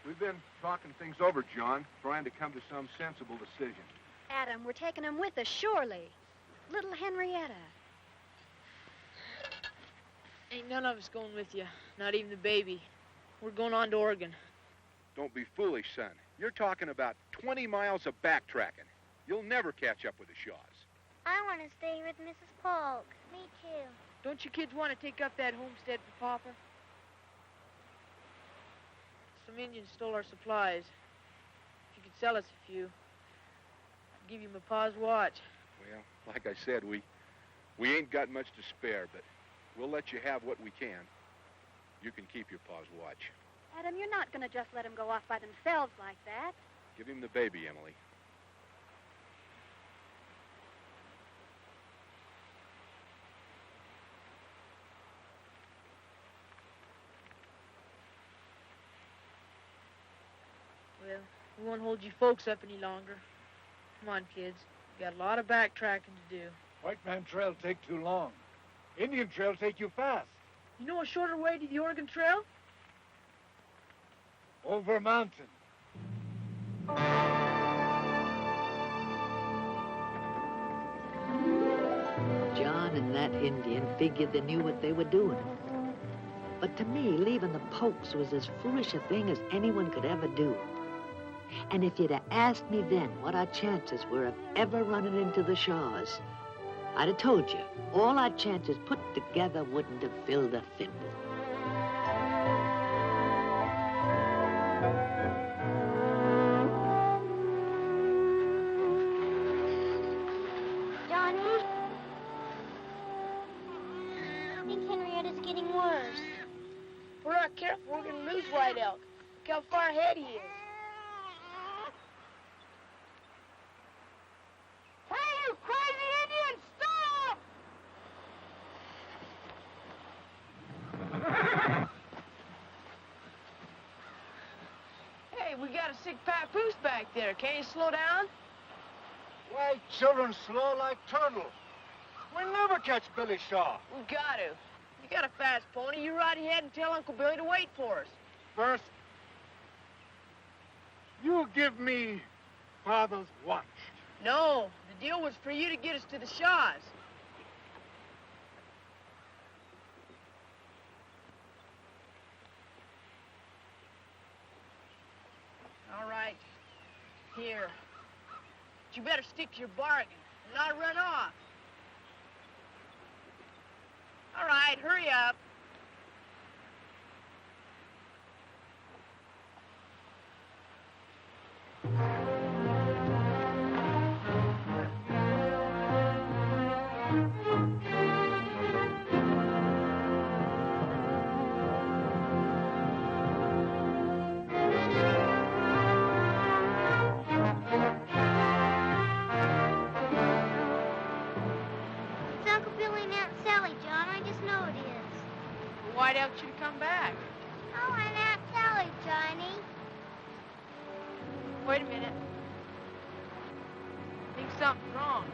We've been talking things over, John, trying to come to some sensible decision. Adam, we're taking him with us, surely. Little Henrietta. Ain't none of us going with you, not even the baby. We're going on to Oregon. Don't be foolish, son. You're talking about 20 miles of backtracking. You'll never catch up with the Shaws. I want to stay with Mrs. Polk. Me too. Don't you kids want to take up that homestead for Papa? Some Indians stole our supplies. If you could sell us a few, I'd give you my pa's watch. Well, like I said, we ain't got much to spare, but we'll let you have what we can. You can keep your pa's watch. Adam, you're not going to just let them go off by themselves like that. Give him the baby, Emily. Well, we won't hold you folks up any longer. Come on, kids. We got a lot of backtracking to do. White Man Trail take too long. Indian trail take you fast. You know a shorter way to the Oregon Trail? Over mountain. John and that Indian figured they knew what they were doing. But to me, leaving the Pokes was as foolish a thing as anyone could ever do. And if you'd have asked me then what our chances were of ever running into the Shaws, I'd have told you all our chances put together wouldn't have filled a thimble. Johnny? I think Henrietta's getting worse. If we're not careful, we're going to lose White Elk. Look how far ahead he is. Hey, you crazy Indian, stop! Hey, we got a sick papoose back there. Can't you slow down? Why, children slow like turtles. We'll never catch Billy Shaw. We got to. You got a fast pony. You ride ahead and tell Uncle Billy to wait for us. First, you give me Father's watch. No, the deal was for you to get us to the Shaws. All right. Here. But you better stick to your bargain and not run off. All right, hurry up. It's Uncle Billy and Aunt Sally, John. I just know it is. Why don't you come back? Oh, and Aunt Sally, Johnny. Wait a minute. I think something's wrong.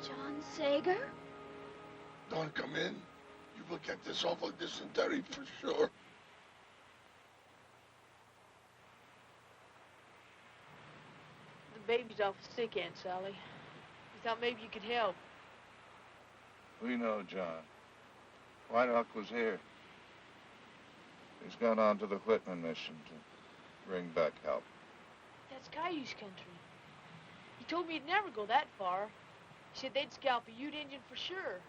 John Sager? Don't come in. You will get this awful dysentery for sure. The baby's awful sick, Aunt Sally. We thought maybe you could help. We know, John. White Elk was here. He's gone on to the Whitman mission to bring back help. That's Cayuse country. He told me he'd never go that far. He said they'd scalp a Ute Indian for sure.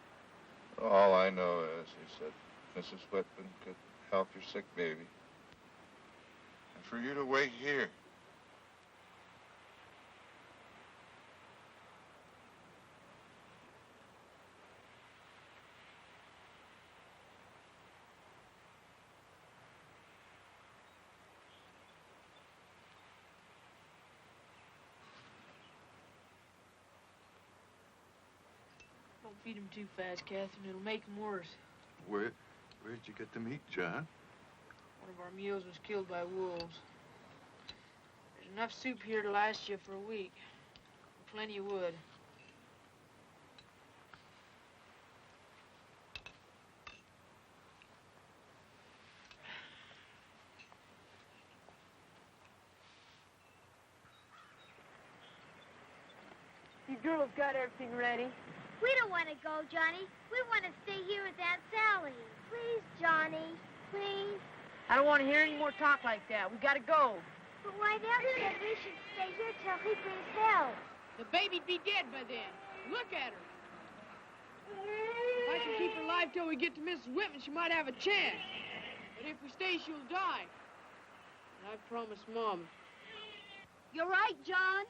All I know is, he said, Mrs. Whitman could help your sick baby. And for you to wait here. Don't feed him too fast, Catherine. It'll make him worse. Where'd you get the meat, John? One of our mules was killed by wolves. There's enough soup here to last you for a week. Plenty of wood. You girls got everything ready? We don't want to go, Johnny. We want to stay here with Aunt Sally. Please, Johnny. Please. I don't want to hear any more talk like that. We gotta go. But White Elk said we should stay here till he brings help. The baby'd be dead by then. Look at her. If I can keep her alive till we get to Mrs. Whitman, she might have a chance. But if we stay, she'll die. And I promised Mom. You're right, John.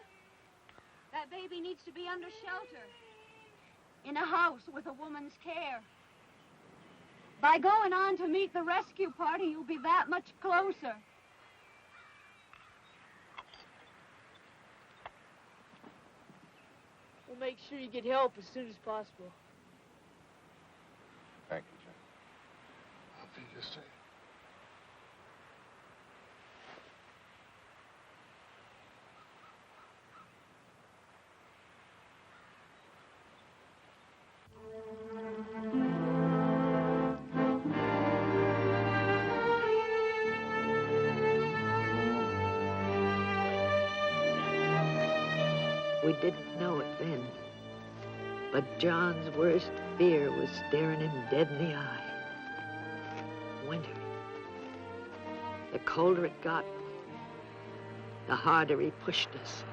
That baby needs to be under shelter. In a house with a woman's care. By going on to meet the rescue party, you'll be that much closer. We'll make sure you get help as soon as possible. Thank you, Jim. I'll be the same. We didn't know it then, but John's worst fear was staring him dead in the eye. Winter. The colder it got, the harder he pushed us.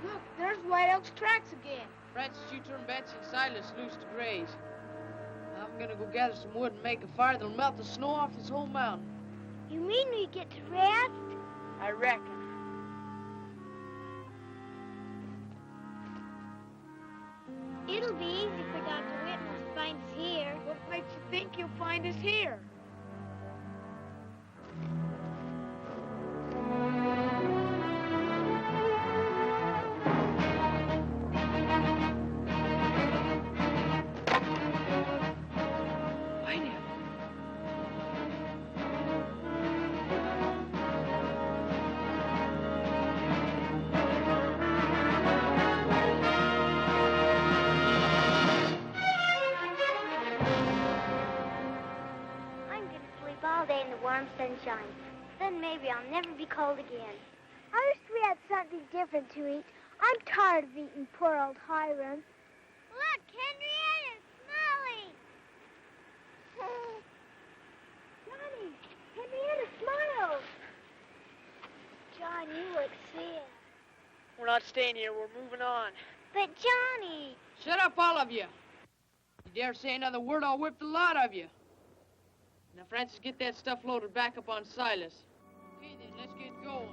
Look, there's White Elk's tracks again. Francis, you turn Betsy and Silas loose to graze. I'm gonna go gather some wood and make a fire that'll melt the snow off this whole mountain. You mean we get to rest? I reckon. It'll be easy for Dr. Whitman to find us here. What makes you think he'll find us here? Sunshine. Then maybe I'll never be cold again. I wish we had something different to eat. I'm tired of eating poor old Hiram. Look, Henrietta's smiling. Johnny, Henrietta smiled. John, you look sad. We're not staying here. We're moving on. But Johnny. Shut up, all of you. You dare say another word, I'll whip the lot of you. Now, Francis, get that stuff loaded back up on Silas. Okay, then, let's get going.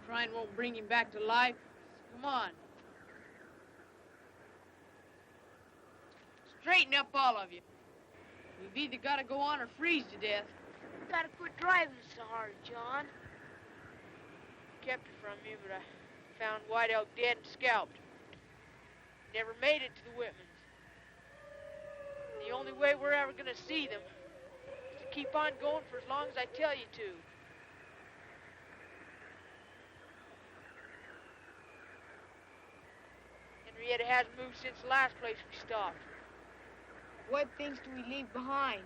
Crying won't bring him back to life. Come on. Straighten up, all of you. You've either got to go on or freeze to death. Gotta quit driving so hard, John. Kept it from you, but I found White Elk dead and scalped. Never made it to the Whitmans. The only way we're ever gonna see them is to keep on going for as long as I tell you to. Henrietta hasn't moved since the last place we stopped. What things do we leave behind?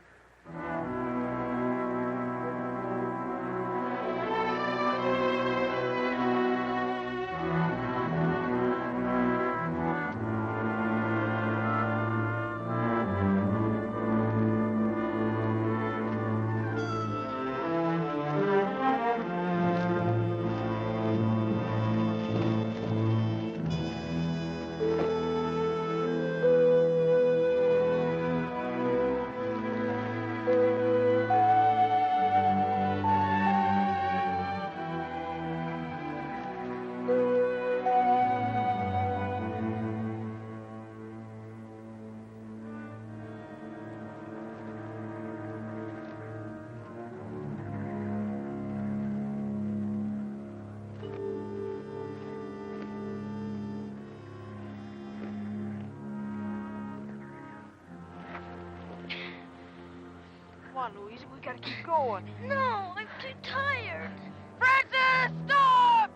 on, Louisa. We gotta keep going. No, I'm too tired. Francis, stop!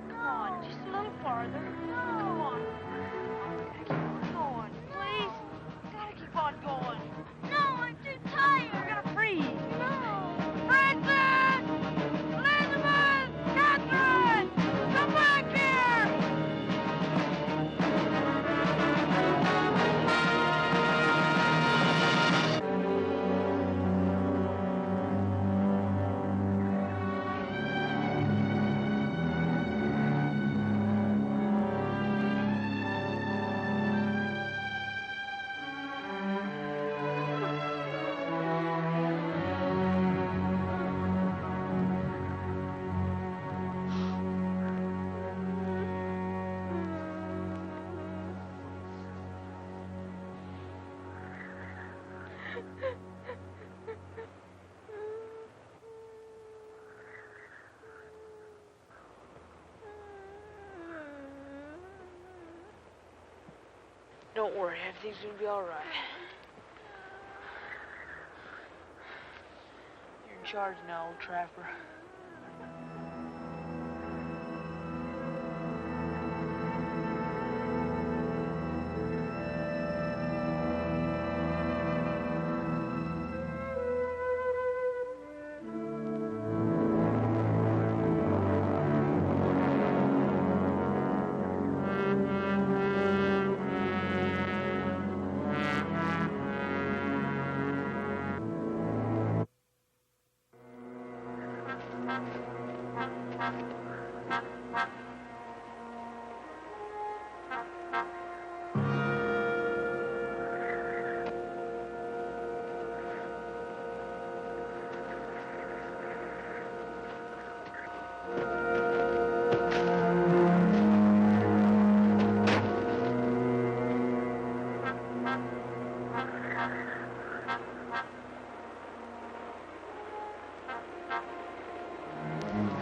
Come on, just a little farther. Come on. Gotta keep on going. Please. Gotta keep on going. No, I'm too tired. We're gonna freeze. No. Francis! Elizabeth! Catherine! Come back here! Don't worry, everything's gonna be all right. You're in charge now, old trapper.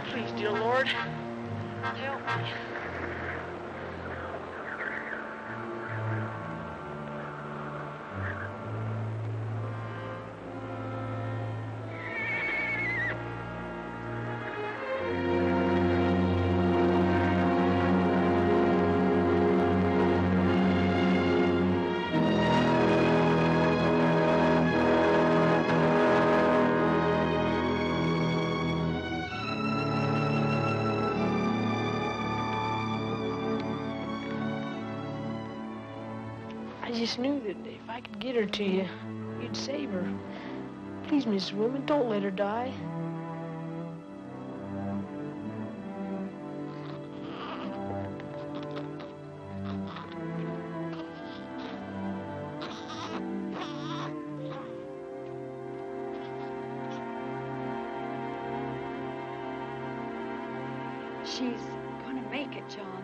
Please, dear Lord, help me. I just knew that if I could get her to you, you'd save her. Please, Mrs. Whitman, don't let her die. She's gonna make it, John.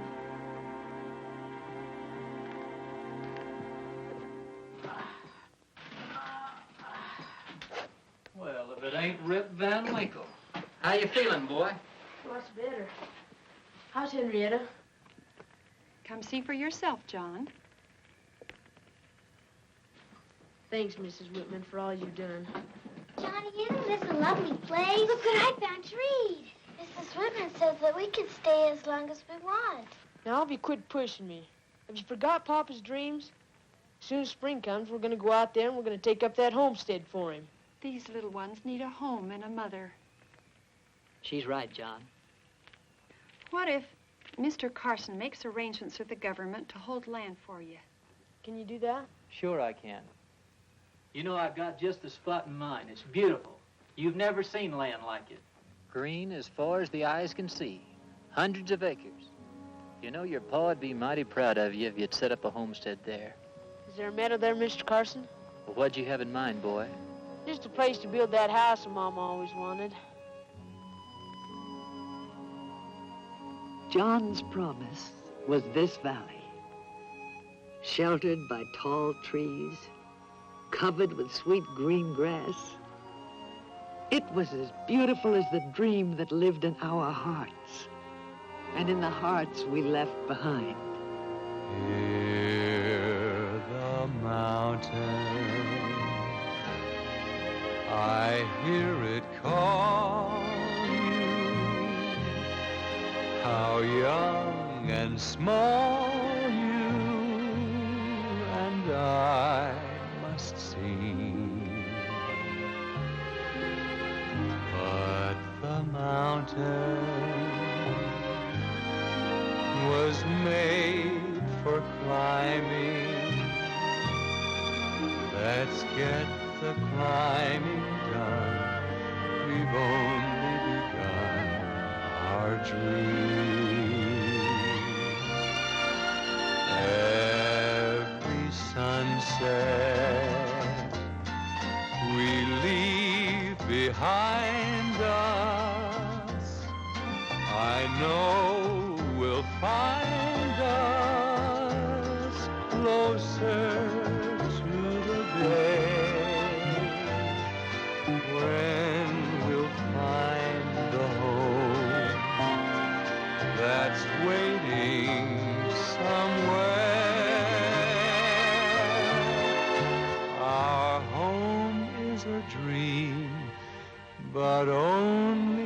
Well, if it ain't Rip Van Winkle. How you feeling, boy? What's better? How's Henrietta? Come see for yourself, John. Thanks, Mrs. Whitman, for all you've done. Johnny, isn't this a lovely place? Look what I found to read. Mrs. Whitman says that we can stay as long as we want. Now, I'll be quit pushing me. Have you forgot Papa's dreams? As soon as spring comes, we're going to go out there and we're going to take up that homestead for him. These little ones need a home and a mother. She's right, John. What if Mr. Carson makes arrangements with the government to hold land for you? Can you do that? Sure I can. You know, I've got just the spot in mind. It's beautiful. You've never seen land like it. Green as far as the eyes can see. Hundreds of acres. You know, your pa'd be mighty proud of you if you'd set up a homestead there. Is there a meadow there, Mr. Carson? Well, what'd you have in mind, boy? Just a place to build that house Mama always wanted. John's promise was this valley, sheltered by tall trees, covered with sweet green grass. It was as beautiful as the dream that lived in our hearts, and in the hearts we left behind. Hear the mountain I hear it call you. How young and small you and I must seem. But the mountain was made for climbing. Let's get the climbing done. We've only begun our dream. Every sunset we leave behind us, I know will find us closer to the day, when we'll find the home that's waiting somewhere. Our home is a dream, but only